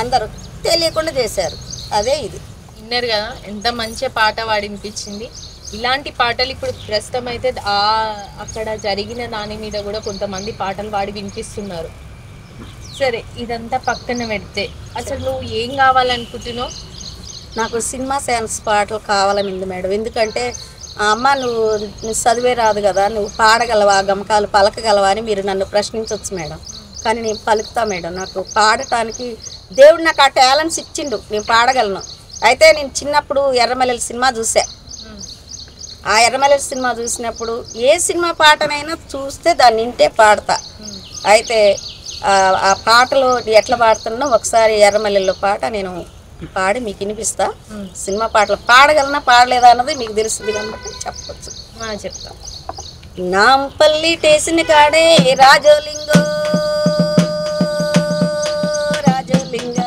అందరూ తెలియకుండా చేశారు. అదే ఇది. విన్నారు కదా ఎంత మంచి పాట వాడినిపించింది. ఇలాంటి పాటలు ఇప్పుడు ప్రస్తుతం అయితే అక్కడ జరిగిన దాని మీద కూడా కొంతమంది పాటలు వాడి వినిపిస్తున్నారు. సరే, ఇదంతా పక్కన పెడితే అసలు నువ్వు ఏం కావాలనుకుంటున్నావు? నాకు సినిమా సైన్స్ పాటలు కావాలని ఉంది మేడం. ఎందుకంటే అమ్మ నువ్వు చదివే రాదు కదా, నువ్వు పాడగలవా, గమకాలు పలకగలవా అని మీరు నన్ను ప్రశ్నించవచ్చు మేడం. కానీ నేను పలుకుతా మేడం. నాకు పాడటానికి దేవుడు నాకు ఆ టాలెంట్స్ ఇచ్చిండు, నేను పాడగలను. అయితే నేను చిన్నప్పుడు ఎర్రమల్లెల సినిమా చూసా. ఆ ఎర్రమల్లెల సినిమా చూసినప్పుడు ఏ సినిమా పాటనైనా చూస్తే దాన్ని వింటే పాడతా. అయితే ఆ పాటలో ఎట్లా పాడుతున్నా ఒకసారి ఎర్రమల్లెల్లో పాట నేను పాడి మీకు వినిపిస్తా. సినిమా పాటలు పాడగలనా పాడలేదా అన్నది మీకు తెలుస్తుంది కాబట్టి చెప్పచ్చు. చెప్తా. నాంపల్లి టేసిన కాడే రాజోలింగో రాజోలింగ,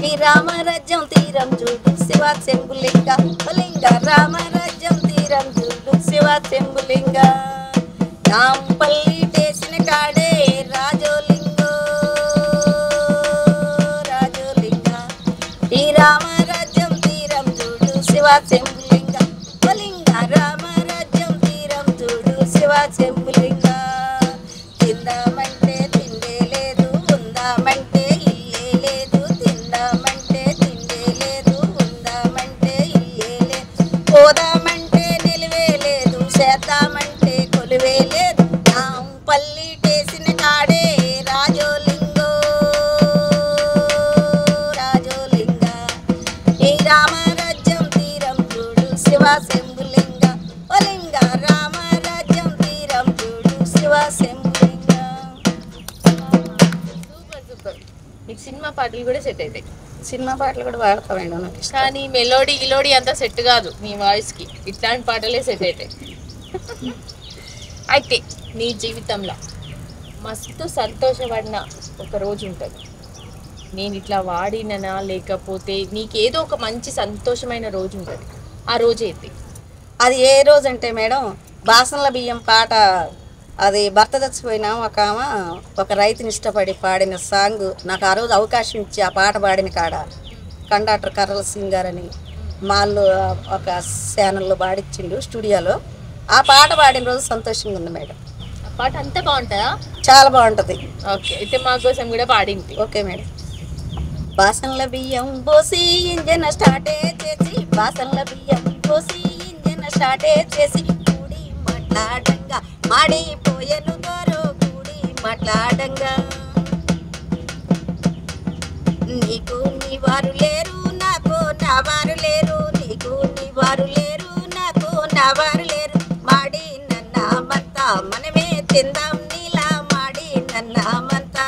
ఈ రామరాజ్యం తీరం చూడు శివ శంభులింగ, లింగ రామరాజ్యం తీరం చూడు శివ శంభులింగ. నాంపల్లి టేసిన కాడే రాజోలింగో రాజోలింగ, ఈ రామరాజ్యం తీరం చూడు శివ శంభులింగ, లింగ రామరాజ్యం తీరం చూడు శివ శంభులింగ. తిందామంటే తిండే లేదు, ఉందామంటే ఇల్లే లేదు, తిందామంటే తిండే లేదు, ఉందామంటే ఇల్లే లేదు, పోదామంటే నిలువే లేదు, చేద్దామంటే కొలువే లేదు. నాంపల్లి టేసిన కాడే రాజోలింగో రాజోలింగ, ఈ రామరాజ్యం తీరం చూడు శివ శంభులింగ, లింగ రామరాజ్యం తీరం చూడు శివ శంభులింగ. Super super. మీకు సినిమా పాటలు కూడా సెట్ అవుతాయి. సినిమా పాటలు కూడా పాడతామండి, నాకు ఇష్టం. కానీ మెలోడీ గిలోడీ అంతా సెట్ కాదు మీ వాయిస్కి. ఇట్లాంటి పాటలే సెట్ అవుతాయి. అయితే నీ జీవితంలో మస్తు సంతోషపడిన ఒక రోజు ఉంటుంది. నేను ఇట్లా వాడిననా, లేకపోతే నీకేదో ఒక మంచి సంతోషమైన రోజు ఉంటుంది. ఆ రోజు ఏంటి? అది ఏ రోజు అంటే మేడం, బాసనల బియ్యం పాట. అది భర్త చచ్చిపోయినా ఒక రైతుని ఇష్టపడి పాడిన సాంగ్. నాకు ఆ రోజు అవకాశం ఇచ్చి ఆ పాట పాడిన కాడ కండక్టర్ కర్రల సింగ్ గారని మాల్లో ఒక ఛానల్లో పాడిచ్చిండు స్టూడియోలో. ఆ పాట పాడిన రోజు సంతోషంగా ఉంది మేడం. ఆ పాట అంతా బాగుంటుందా? చాలా బాగుంటుంది. ఓకే, అయితే మా కోసం కూడా పాడింది. Okay madam. బాసనల బియ్యం పోసి ఇంజన్ స్టార్టే చేసి, బాసనల బియ్యం పోసి ఇంజన్ స్టార్టే చేసి, కూడి మాట్లాడంగా మాడిపోయేను దోరో కూడి మాట్లాడంగా. నీకు నీ వారు లేరు, నాకు నా వారు లేరు, నీకు నీ వారు లేరు, నాకు నా వారు లేరు, మాడి నన్నామంతా మనమే తిందాం నీలా మాడి నన్నామంతా.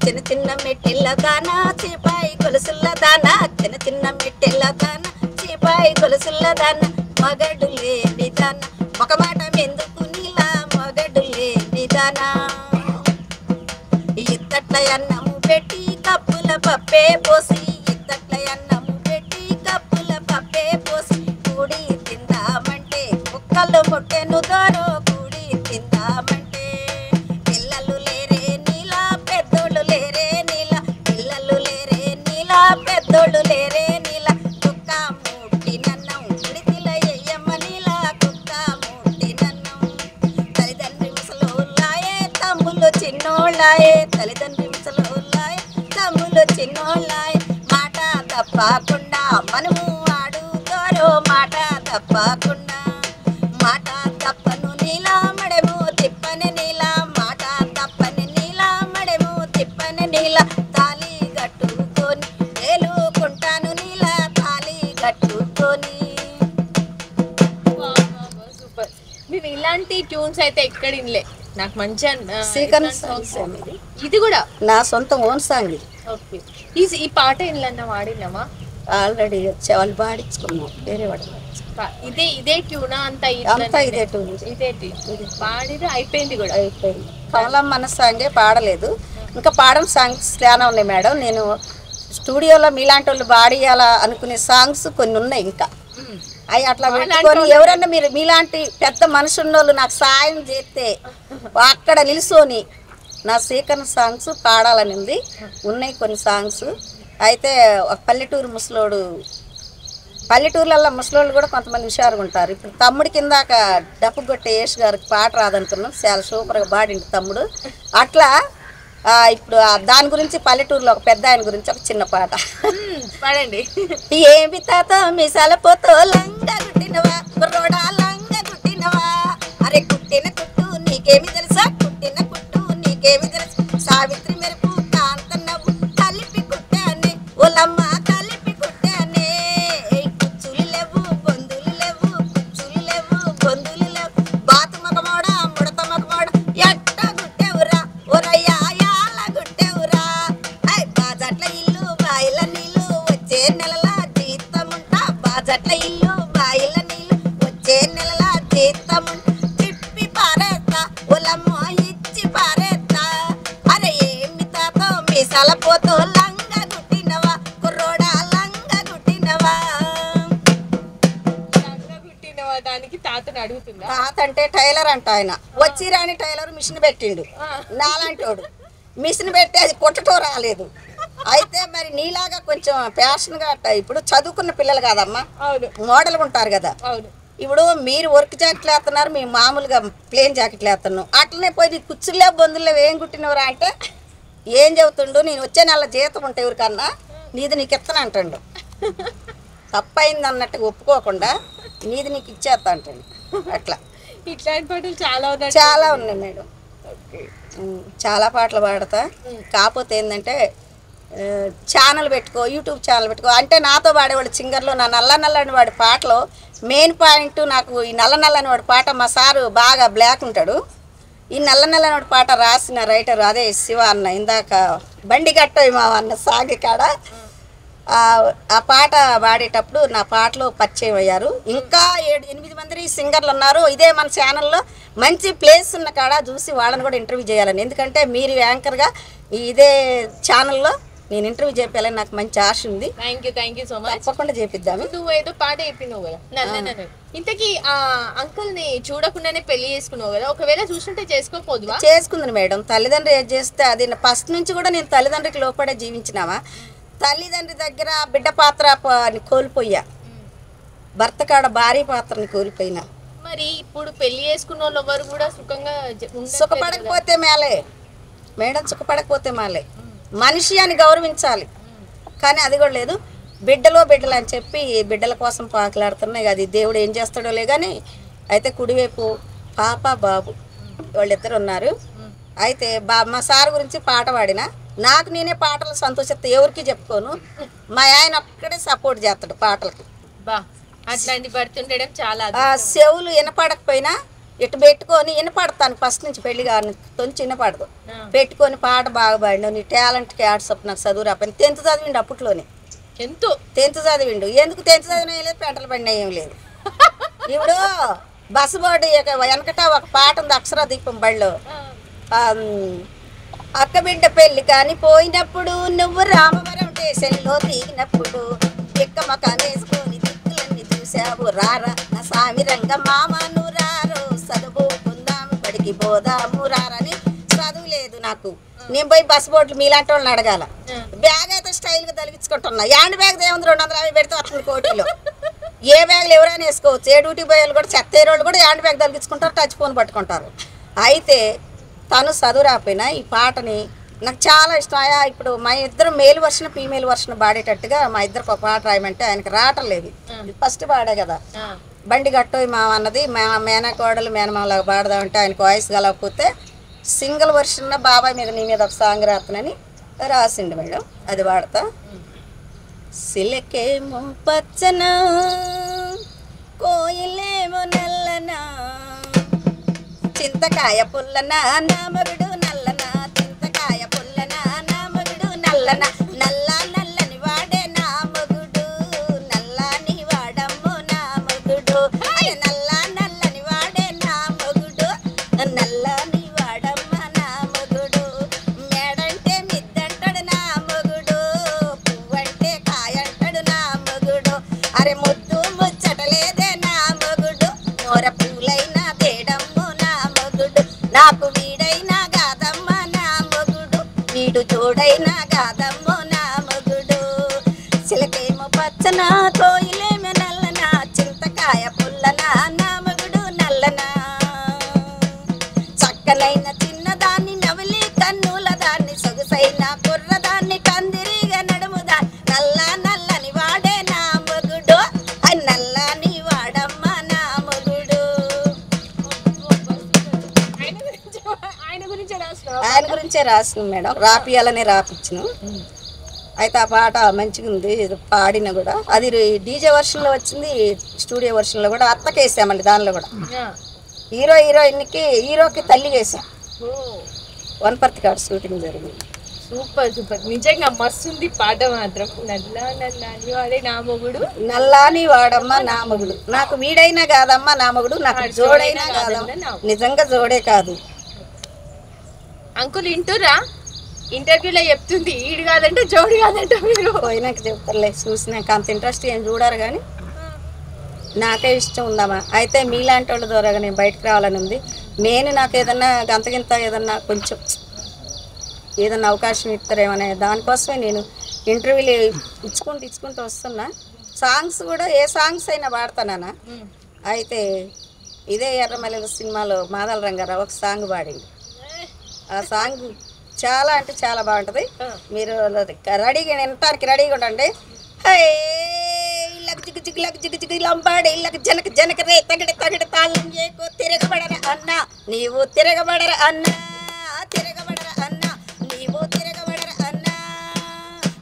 చిన్న చిన్న మెట్టెల్ల దానా చీపాయి గొలుసుల దానా, చిన్న చిన్న మెట్టెల్ల దానా చీపాయి గొలుసుల దానా, మగడు లేని దానా ఒక మాట ఎందుకు నీలా మగడు లేని దానా. ఇత్తట్ల అన్నము పెట్టి కప్పుల పప్పే పోసి, ఇత్తట్ల అన్నము పెట్టి కప్పుల పప్పే పోసి, కూడి తిందామంటే కుక్కలు ముట్టెను దోరో కూడి తిందామంటే. పిల్లలు లేరే నీలా పెద్దోళ్ళు లేరే నీలా, పిల్లలు లేరే నీలా పెద్దోళ్ళు లేరే నీలా, కుక్క ముట్టి నన్నం విడిదిల ఎయ్యమ్మ నీలా, కుక్క ముట్టి నన్నం. తల్లిదండ్రి ముసలోళ్ళాయే తమ్ముళ్ళు చిన్నోళ్ళాయే, తల్లిదండ్రి ముసలోళ్ళాయే తమ్ముళ్ళు చిన్నోళ్ళాయే, మాట తప్పకుండా మనము ఆడుతారో మాట తప్పకుండా. ఇట్లాంటి ట్యూన్స్ అయితే ఎక్కడ వినలే. నాకు మంచిగా శ్రీకరణ సాంగ్స్ ఇది కూడా నా సొంత ఓన్ సాంగ్ ఇది. ఓకే. ఈ పాట ఎన్నన్నా వాడినామా? ఆల్రెడీ వచ్చే వాళ్ళు పాడించుకున్నాం వేరే వాడు. ఇదే ట్యూనా అంతా ఇదే ట్యూన్ ఇదే పాడితే అయిపోయింది కూడా. అయిపోయింది. కమలం మన సాంగే పాడలేదు, ఇంకా పాడని సాంగ్స్ చాలా ఉన్నాయి మేడం. నేను స్టూడియోలో మీలాంటి వాళ్ళు పాడియాలా అనుకునే సాంగ్స్ కొన్ని ఉన్నాయి ఇంకా. అవి అట్లా పెట్టుకొని ఎవరన్నా మీరు మీలాంటి పెద్ద మనుషున్నోళ్ళు నాకు సాయం చేస్తే అక్కడ నిలుసోని నా సేకరణ సాంగ్స్ పాడాలని ఉంది. ఉన్నాయి కొన్ని సాంగ్స్. అయితే ఒక పల్లెటూర్లలో ముసలోళ్ళు కూడా కొంతమంది హుషారుగా ఉంటారు. ఇప్పుడు తమ్ముడి కిందాక డప్పు కొట్టే యేష్ గారికి పాట రాదనుకున్నాం, చాలా సూపర్గా పాడిండు తమ్ముడు. అట్లా ఇప్పుడు దాని గురించి పల్లెటూరులో ఒక పెద్ద ఆయన గురించి ఒక చిన్న పాట పాడండి. ఏమి తాత మీసాల పోతో లంగా కుట్టినవా, కుర్రోడా లంగా కుట్టినవా, అరే కుట్టిన కుట్టు నీకేమి తెలుసా, కుట్టిన కుట్టు నీకేమి తెలుసా, సావిత్రి మెరుపు కాంత నవ్వు కలిపి కుట్టానే ఓలమ్మ కలిపి కుట్టానే, కుచ్చులు లేవు బొందులు లేవు, కుచ్చులు లేవు బొందులు లేవు, బాతు మగమోడ ముడత మగమోడ ఎట్ట గుట్టెవురా ఓరయ్యా యాల గుట్టెవురా, బాజట్ల ఇల్లు బాయిల నీళ్ళు వచ్చే నెలల జీతముంటా, బాజట్ల ఇల్లు బాయిల నీళ్ళు వచ్చే నెలల జీతముంటా, తిప్పి పారేస్తా ఓలమ్మ ఇచ్చి పారేస్తా, అరే ఏమి తాతో మీసాల పోతో లంగా గుట్టినవా, కుర్రోడా లంగా గుట్టినవా. దానికి తాతను అడుగుతుందా? తాత అంటే టైలర్ అంట ఆయన. వచ్చి రాని టైలర్ మిషన్ పెట్టిండు. నాలాంటి వాడు మిషన్ పెట్టి అది కుట్టటో రాలేదు. అయితే మరి నీలాగా కొంచెం ప్యాషన్గా అట్ట ఇప్పుడు చదువుకున్న పిల్లలు కాదమ్మా, మోడల్గా ఉంటారు కదా. ఇప్పుడు మీరు వర్క్ జాకెట్లు వేస్తున్నారు, మేము మామూలుగా ప్లేన్ జాకెట్లు వేస్తున్నాం. అట్లనే పోయి కుచ్చులే బొందులే ఏం కుట్టినవరా అంటే ఏం చెబుతుండు, నేను వచ్చే నెల జీతం ఉంటే ఎవరికన్నా నీది నీకు ఇస్తాను అంటాడు. తప్పైంది అన్నట్టుగా ఒప్పుకోకుండా నీది నీకు ఇచ్చేస్తా అంటాడు. అట్లా ఇట్లాంటి పాటలు చాలా ఉన్నాయి మేడం. చాలా పాటలు పాడతా. కాకపోతే ఏంటంటే ఛానల్ పెట్టుకో, యూట్యూబ్ ఛానల్ పెట్టుకో అంటే నాతో పాడేవాడు సింగర్లో నా నల్ల నల్లని వాడి పాటలో మెయిన్ పాయింట్ నాకు ఈ నల్ల నల్లని వాడి పాట, మా సారు బాగా బ్లాక్ ఉంటాడు, ఈ నల్ల నల్లని వాడి పాట రాసిన రైటర్ అదే శివ అన్న. ఇందాక బండి గట్టవి మా అన్న సాగి కాడ ఆ పాట పాడేటప్పుడు నా పాటలో పరిచయం అయ్యారు. ఇంకా 7-8 మంది సింగర్లు ఉన్నారు. ఇదే మన ఛానల్లో మంచి ప్లేస్ ఉన్న కాడ చూసి వాళ్ళని కూడా ఇంటర్వ్యూ చేయాలని, ఎందుకంటే మీరు యాంకర్గా ఇదే ఛానల్లో నేను ఇంటర్వ్యూ చేయాలని నాకు మంచి ఆశ ఉంది. Thank you so much. తప్పకుండా చేపిద్దాము. నువ్వు ఏదో పాట చెప్పినావు కదా, ఇంతకీ ఆ అంకుల్ ని చూడకుండానే పెళ్లి చేసుకున్నావు కదా, ఒకవేళ చూసుంటే చేసుకోపోదువా? చేసుకుంది మేడం. తల్లిదండ్రులు ఏది చేస్తే అది ఫస్ట్ నుంచి కూడా నేను తల్లిదండ్రికి లోపడే జీవించినావా. తల్లిదండ్రి దగ్గర బిడ్డ పాత్ర కోల్పోయా, భర్త కాడ భార్య పాత్రని కోల్పోయినా. మరి ఇప్పుడు పెళ్లి చేసుకున్న వాళ్ళు ఎవరు కూడా సుఖపడకపోతే మేలే మేడం, సుఖపడకపోతే మేలే. మనిషి అని గౌరవించాలి, కానీ అది కూడా లేదు. బిడ్డలు అని చెప్పి బిడ్డల కోసం పాకులాడుతున్నాయి. అది దేవుడు ఏం చేస్తాడో లే. కానీ అయితే కుడివైపు పాప బాబు వాళ్ళిద్దరు ఉన్నారు. అయితే మా సార్ గురించి పాట పాడినా నాకు నేనే పాటలు సంతోషిస్తా, ఎవరికి చెప్పుకోను. మా ఆయన ఒక్కడే సపోర్ట్ చేస్తాడు పాటలకి. అట్లాంటి పడుతుండడం చాలా. చెవులు వినపడకపోయినా ఇటు పెట్టుకొని వినపడతాను. ఫస్ట్ నుంచి పెళ్లి కానీ తొంచి వినపడదు, పెట్టుకొని పాట బాగా పాడిన నీ టాలెంట్కి యాడ్సప్. నాకు చదువు రాపని 10th చదివిండు అప్పట్లోనే. 10th చదివిండు. ఎందుకు 10th చదివిన ఏం లేదు, పెంటలు పడినా ఏం లేదు. ఇప్పుడు బస్సు బోర్డు వెనకట ఒక పాట ఉంది అక్షర దీపం బడిలో, అక్క బిడ్డ పెళ్లి కానీ పోయినప్పుడు నువ్వు రామవరం స్టేషన్లో దిగినప్పుడు ఎక్క మకాన్ వేసుకొని దిక్కులన్నీ చూసావు రారా నా స్వామి రంగ మామను రారు చదువుకుందాము బడికి పోదాము రారని. చదువు లేదు నాకు, నేను పోయి బస్ బోర్డులు మీలాంటి వాళ్ళని అడగాల. బ్యాగ్ అయితే స్టైల్గా తొలగించుకుంటున్నా. హ్యాండ్ బ్యాగ్ దేవుంది 250 పెడితే వస్తుంది కోటిలో. ఏ బ్యాగ్లు ఎవరైనా వేసుకోవచ్చు. ఏ డ్యూటీ పోయే వాళ్ళు కూడా చెత్త వాళ్ళు కూడా హ్యాండ్ బ్యాగ్ తొలగించుకుంటారు, టచ్ ఫోన్ పట్టుకుంటారు. అయితే తను చదువు రాకపోయినా ఈ పాటని నాకు చాలా ఇష్టం. ఇప్పుడు మా ఇద్దరు మేల్ వర్షన్ ఫీమేల్ వర్షన్ పాడేటట్టుగా మా ఇద్దరికి ఒక పాట రాయమంటే ఆయనకు రావటం లేదు. ఫస్ట్ పాడే కదా బండి గట్టోయి మా అన్నది, మేనకోడలు మేనమాలాగా పాడదామంటే ఆయనకు వాయిస్ కలగకపోతే సింగిల్ వర్షన్ బాబాయ్ మీద నీ మీద ఒక సాంగ్ రాతనని రాసిండు మేడం. అది పాడతా. సిలకేమో పచ్చనా కోయిలేమో నల్లనా చింతకాయ పుల్లన నా మగుడు నల్లన చింతకాయ పుల్లన నా మగుడు నల్లన నల్ల నల్లని వాడే నా మగుడు నల్లని వాడమ్మో నా మగుడు అరే నల్ల నల్లని వాడే నా మగుడు నల్లని వాడమ్మ నా మగుడు మేడంటే మిద్దంటాడు నా మగుడు పువ్వంటే కాయంటాడు నా మగుడు అరే ముద్దు ముచ్చటలేదే నా మగుడు మోర పూలైనా తేడమ్ము నా మగుడు నాకు వీడైనా గాదమ్మ నా మగుడు వీడు చూడైనా గాదమ్ము నా మగుడు చిలకేమో పచ్చన కోయిలేమో నల్లన చింతకాయ పుల్లన నా మగుడు నల్లన చక్కనైన చిన్నదాన్ని నవలి కన్నుల దాన్ని సొగసైన కుర్రదాన్ని కందిరిగా నడుముదాన్ని నల్ల నల్లని వాడే నా మగుడు నల్లని వాడమ్మ నా మగుడు ఆయన గురించే రాసిన మేడం రాపియాలనే రాపిచ్చిన అయితే ఆ పాట మంచిగా ఉంది పాడిన కూడా అది డీజే వర్షన్లో వచ్చింది స్టూడియో వర్షన్లో కూడా అత్తకేసామండి దానిలో కూడా హీరోయిన్కి హీరోకి తల్లి వేసాం వనపర్తి కాడ షూటింగ్ జరిగింది సూపర్ సూపర్ నిజంగా మస్తుంది పాట మాత్రం నల్ల నల్లని వాడే నా మొగుడు నల్లాని వాడమ్మ నా మగుడు నాకు వీడైనా కాదమ్మ నా మగుడు నాకు జోడైనా కాదమ్మ నిజంగా జోడే కాదు అంకుల్ వింటురా ఇంటర్వ్యూలో చెప్తుంది ఈడు కాదంటే జోడు కాదంట మీరు పోయినాక చెప్తారులే చూసినాక అంత ఇంట్రెస్ట్ ఏం చూడారు కానీ నాకే ఇష్టం ఉందమ్మా అయితే మీలాంటి వాళ్ళ ద్వారా నేను బయటకు రావాలని ఉంది నాకు ఏదన్నా గంతగింత ఏదన్నా కొంచెం ఏదన్నా అవకాశం ఇస్తారేమనే దానికోసమే నేను ఇంటర్వ్యూలు ఇచ్చుకుంటూ వస్తున్నా సాంగ్స్ కూడా ఏ సాంగ్స్ అయినా పాడతానా అయితే ఇదే ఎర్రమల్లెల సినిమాలో మాదల రంగారావు ఒక సాంగ్ పాడింది ఆ సాంగ్ చాలా అంటే చాలా బాగుంటుంది మీరు రెడీగా వినటానికి రెడీగా ఉండండి హే ఇళ్ళకి జిగ్గు జిగ్గు లకి జిగ్గు జిగ్గు లంబాడి ఇళ్ళకి జనక జనక రే తగడి తగడి తాళం ఏకో తిరగబడర అన్న నీవు తిరగబడర అన్న తిరగబడర అన్న నీవు తిరగబడర అన్న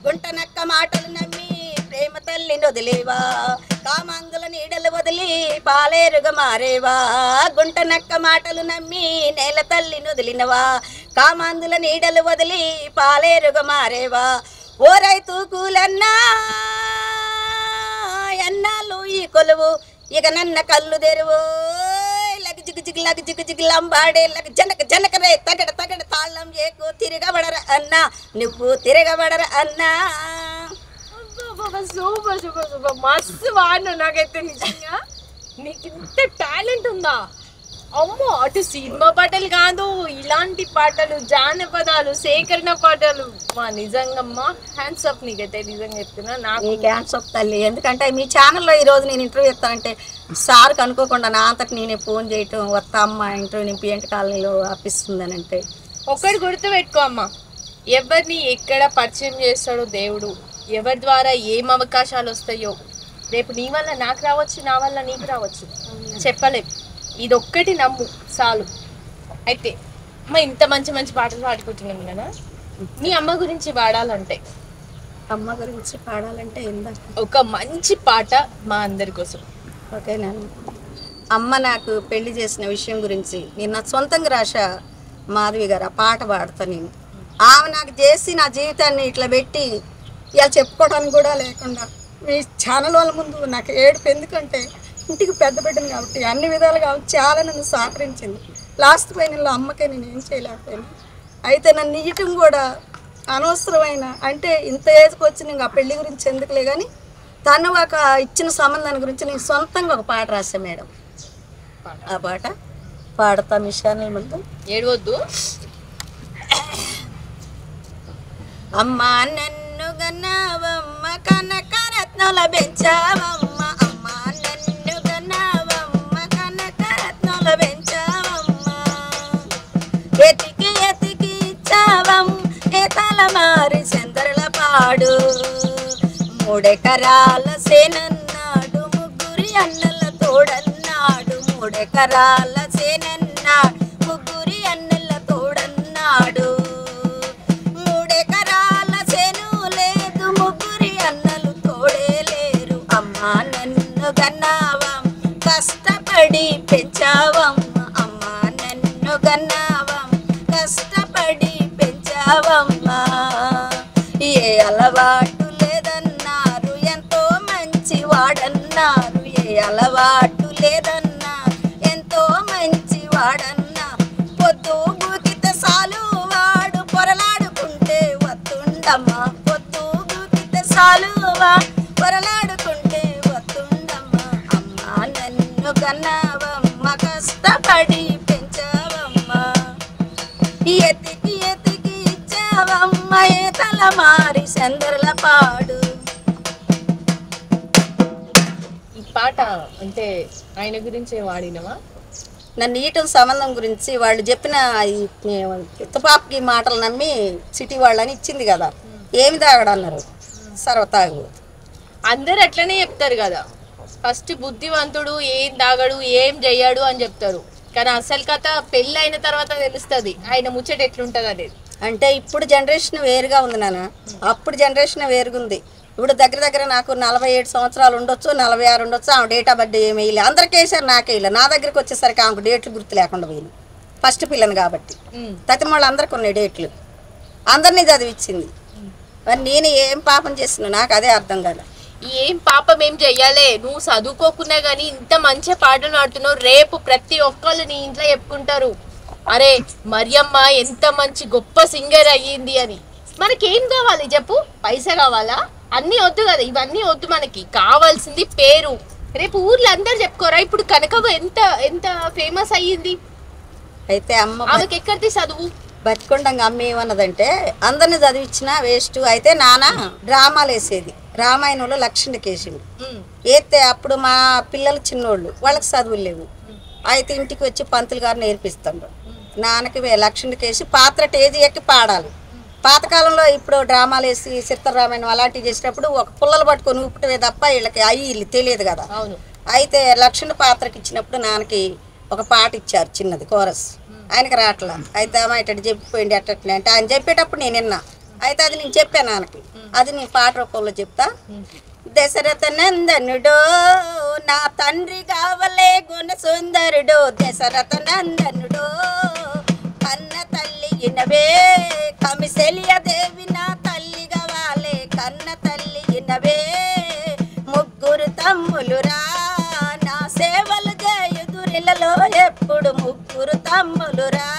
గుంటనక్క మాటలు నమ్మి ప్రేమ తల్లిని వదిలేవా కామాంగుల నీడలు వదిలి పాలేరుగా మారేవా గుంటనక్క మాటలు నమ్మి నేల తల్లిని వదిలినవా కామాంగుల నీడలు వదిలి పాలేరుగా మారేవా ఓ రైతు కూలన్నా ఎన్నాళ్ళు ఈ కొలువు ఇక నన్న కళ్ళు తెరువు లగి జిగు జిగు లగి జిగు జిగు లంబాడే లగి జనక జనక రే తగడ తగడ తాళం ఏకు తిరగబడర అన్నా నువ్వు తిరగబడర అన్నా సూపర్ సూపర్ సూపర్ మస్తు వాడినా నాకైతే నిజంగా నీకు ఇంత టాలెంట్ ఉందా అమ్మో అటు సినిమా పాటలు కాదు ఇలాంటి పాటలు జానపదాలు సేకరణ పాటలు మా నిజంగా హ్యాండ్స్ అప్ నీకైతే నిజంగా చెప్తున్నా నాకు హ్యాండ్స్ అప్ తల్లి ఎందుకంటే మీ ఛానల్లో ఈరోజు నేను ఇంటర్వ్యూ ఇస్తానంటే సార్కి అనుకోకుండా నా అంతటి నేనే ఫోన్ చేయటం వస్తా అమ్మ ఇంటర్వ్యూ నేను పిఎంటి కాలనీలో ఆపిస్తుందని అంటే ఒకటి గుర్తుపెట్టుకో అమ్మ ఎవరిని ఎక్కడ పరిచయం చేస్తాడో దేవుడు ఎవరి ద్వారా ఏం అవకాశాలు వస్తాయో రేపు నీ వల్ల నాకు రావచ్చు నా వల్ల నీకు రావచ్చు చెప్పలేం ఇదొక్కటి నమ్ము చాలు అయితే అమ్మ ఇంత మంచి మంచి పాటలు పాడుకుంటున్నాం కదా మీ అమ్మ గురించి పాడాలంటే అమ్మ గురించి పాడాలంటే ఒక మంచి పాట మా అందరి కోసం ఓకేనా అమ్మ నాకు పెళ్లి చేసిన విషయం గురించి నేను నా సొంతంగా రాశా మాధవి గారు ఆ పాట పాడతా నేను ఆమె నాకు చేసి నా జీవితాన్ని ఇట్లా పెట్టి ఇలా చెప్పుకోవడానికి కూడా లేకుండా మీ ఛానల్ వాళ్ళ ముందు నాకు ఏడుపు ఎందుకంటే ఇంటికి పెద్ద బిడ్డను కాబట్టి అన్ని విధాలుగా చాలా నన్ను సహకరించింది లాస్ట్ ఫైనల్లో అమ్మకే నేను ఏం చేయలేకపోయాను అయితే నన్ను ఇయటం కూడా అనవసరమైన అంటే ఇంత ఏజ్కి వచ్చి నేను ఆ పెళ్లి గురించి ఎందుకులే కానీ తను ఒక ఇచ్చిన సంబంధాన్ని గురించి నేను సొంతంగా ఒక పాట రాశాను మేడం ఆ పాట పాడతా మీ ఛానల్ ముందు ఏడవద్దు అమ్మ నన్ను గన్నావమ్మ కనకరత్నాల పెంచావమ్మ అమ్మ నన్ను గన్నావమ్మ కనకరత్నాల పెంచావమ్మ ఎతికి ఎతికి ఇచ్చావమ్మ ఏ తలమారి చంద్రుల పాడు 3 ఎకరాల సేనన్నాడు ముగ్గురి అన్నల తోడన్నాడు 3 ఎకరాల సేనన్నాడు ముగ్గురి అన్నల తోడన్నాడు 3 ఎకరాల సేను లేదు ముగ్గురి అన్నలు తోడే లేరు అమ్మ నన్ను గన్నావమ్మ కష్టపడి పెంచావమ్మ అమ్మ నన్ను అలవాటు లేదన్నా ఎంతో మంచి వాడన్నా పొద్దు గూకితే సాలు వాడు పొరలాడుకుంటే వత్తుండమ్మా పొద్దు గూకితే సాలు పొరలాడుకుంటే వత్తుండమ్మా అమ్మా నన్ను కన్నావమ్మ కష్టపడి పెంచావమ్మా ఎతికి ఎతికి ఇచ్చావమ్మ ఏ తల మారి చంద్రుల పాడు. ఈ పాట అంటే ఆయన గురించే వాడినవా? నన్ను ఈటల సంబంధం గురించి వాళ్ళు చెప్పిన ఈ తుపాకి మాటలు నమ్మి సిటీ వాళ్ళని ఇచ్చింది కదా, ఏమి తాగడన్నారు సర్వతాగు. అందరు అట్లనే చెప్తారు కదా, ఫస్ట్ బుద్ధివంతుడు ఏం తాగడు ఏం చెయ్యడు అని చెప్తారు, కానీ అసలు కథ పెళ్ళి అయిన తర్వాత తెలుస్తుంది ఆయన ముచ్చట ఎట్లుంటది అనేది. అంటే ఇప్పుడు జనరేషన్ వేరుగా ఉంది నాన్న, అప్పుడు జనరేషన్ వేరుగుంది. ఇప్పుడు దగ్గర దగ్గర నాకు 47 సంవత్సరాలు ఉండొచ్చు, 46 ఉండొచ్చు. ఆమె డేట్ ఆఫ్ బర్త్ ఏమి వేయలే, అందరికీ వేసారు నాకే ఇలా. నా దగ్గరికి వచ్చేసరికి ఆమెకు డేట్లు గుర్తు లేకుండా పోయింది, ఫస్ట్ పిల్లని కాబట్టి. తతిమూళ్ళు అందరికి ఉన్నాయి డేట్లు, అందరినీ చదివిచ్చింది. మరి నేను ఏం పాపం చేస్తున్నా నాకు అదే అర్థం కాదు. ఏం పాపం ఏం చెయ్యాలే, నువ్వు చదువుకోకున్నా గానీ ఇంత మంచి పాటలు పాడుతున్నావు, రేపు ప్రతి ఒక్కళ్ళు నీ ఇంట్లో చెప్పుకుంటారు అరే మరియమ్మ ఎంత మంచి గొప్ప సింగర్ అయ్యింది అని. మనకేం కావాలి చెప్పు? పైసా కావాలా? అన్నీ వద్దు కదా, ఇవన్నీ వద్దు, మనకి కావాల్సింది పేరు. రేపు ఊర్లో అందరు చెప్పుకోరా ఇప్పుడు కనకవ్వ ఎంత ఎంత ఫేమస్ అయ్యింది. అయితే అమ్మ ఆమెకి ఎక్కడిది చదువు? బతికొండంగా అమ్మ ఏమన్నదంటే అందరిని చదివిచ్చినా వేస్ట్. అయితే నాన్న డ్రామాలు వేసేది, రామాయణంలో లక్ష్మణుడికి వేసిండు. వేస్తే అప్పుడు మా పిల్లలు చిన్నోళ్ళు, వాళ్ళకి చదువులు లేవు. అయితే ఇంటికి వచ్చి పంతులు గారు నేర్పిస్తాడు. నాన్నకి లక్ష్మణుడికి వేసి పాత్ర టేజీ ఎక్కి పాడాలి. పాతకాలంలో ఇప్పుడు డ్రామాలు వేసి చిత్రరామాయణం అలాంటివి చేసేటప్పుడు ఒక పుల్లలు పట్టుకొని ఊపటమే తప్ప వీళ్ళకి అయ్యి తెలియదు కదా. అయితే లక్ష్మణుడి పాత్రకి ఇచ్చినప్పుడు నాన్నకి ఒక పాట ఇచ్చారు చిన్నది కోరస్, ఆయనకి రావట్లా. అయితే అమ్మ ఇటు చెప్పిపోయింది అట్టట్లే అంటే ఆయన చెప్పేటప్పుడు నేను విన్నా. అయితే అది నేను చెప్పాను నాన్నకి, అది నేను పాట రూపంలో చెప్తా. దశరథ నందనుడో నా తండ్రి కావలే గుణ సుందరుడో, దశరథ నందనుడో కన్న తల్లి ఇనవే, కమిసెలియ దేవి నా తల్లి కావాలే కన్న తల్లి ఇనవే, ముగ్గురు తమ్ములురా నా సేవలు చేయుదురిలలో ఎప్పుడు ముగ్గురు తమ్ములురా.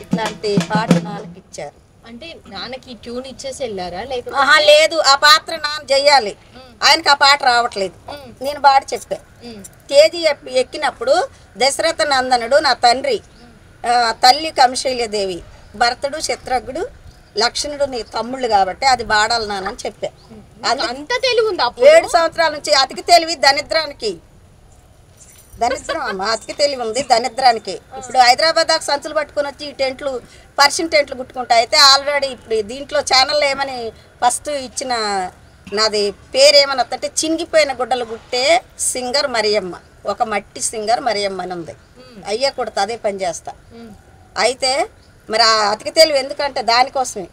ఇట్లాంటి పాట నాన్నకి ఇచ్చారు. అంటే నాన్నకి ట్యూన్ ఇచ్చేసి వెళ్ళారా? లేదు, ఆ పాత్ర నాన్న చెయ్యాలి, ఆయనకి ఆ పాట రావట్లేదు. నేను పాడి చెప్పా. తేదీ ఎక్కినప్పుడు దశరథ నందనుడు నా తండ్రి, తల్లి కౌశల్యదేవి, భరతుడు శత్రుఘ్నుడు లక్ష్మణుడు నీ తమ్ముళ్ళు కాబట్టి అది పాడాలి నాన్నని చెప్పా. అంత తెలివి ఉందా? 7 సంవత్సరాల నుంచి అతికి తెలివి దరిద్రానికి, దరిద్రం అమ్మ అతికి తెలివి ఉంది దరిద్రానికి. ఇప్పుడు హైదరాబాద్ దాకా సంచులు పట్టుకొని వచ్చి ఈ టెంట్లు పర్షియన్ టెంట్లు కుట్టుకుంటా. అయితే ఆల్రెడీ ఇప్పుడు దీంట్లో ఛానల్లో ఏమని ఫస్ట్ ఇచ్చిన నాది పేరు ఏమని వస్తుంటే చినిగిపోయిన గుడ్డలు గుట్టే సింగర్ మరియమ్మ, ఒక మట్టి సింగర్ మరియమ్మ అని ఉంది. అయ్యే కొడుతా అదే పని చేస్తా. అయితే మరి ఆ అతికి తెలివి ఎందుకంటే దానికోసమే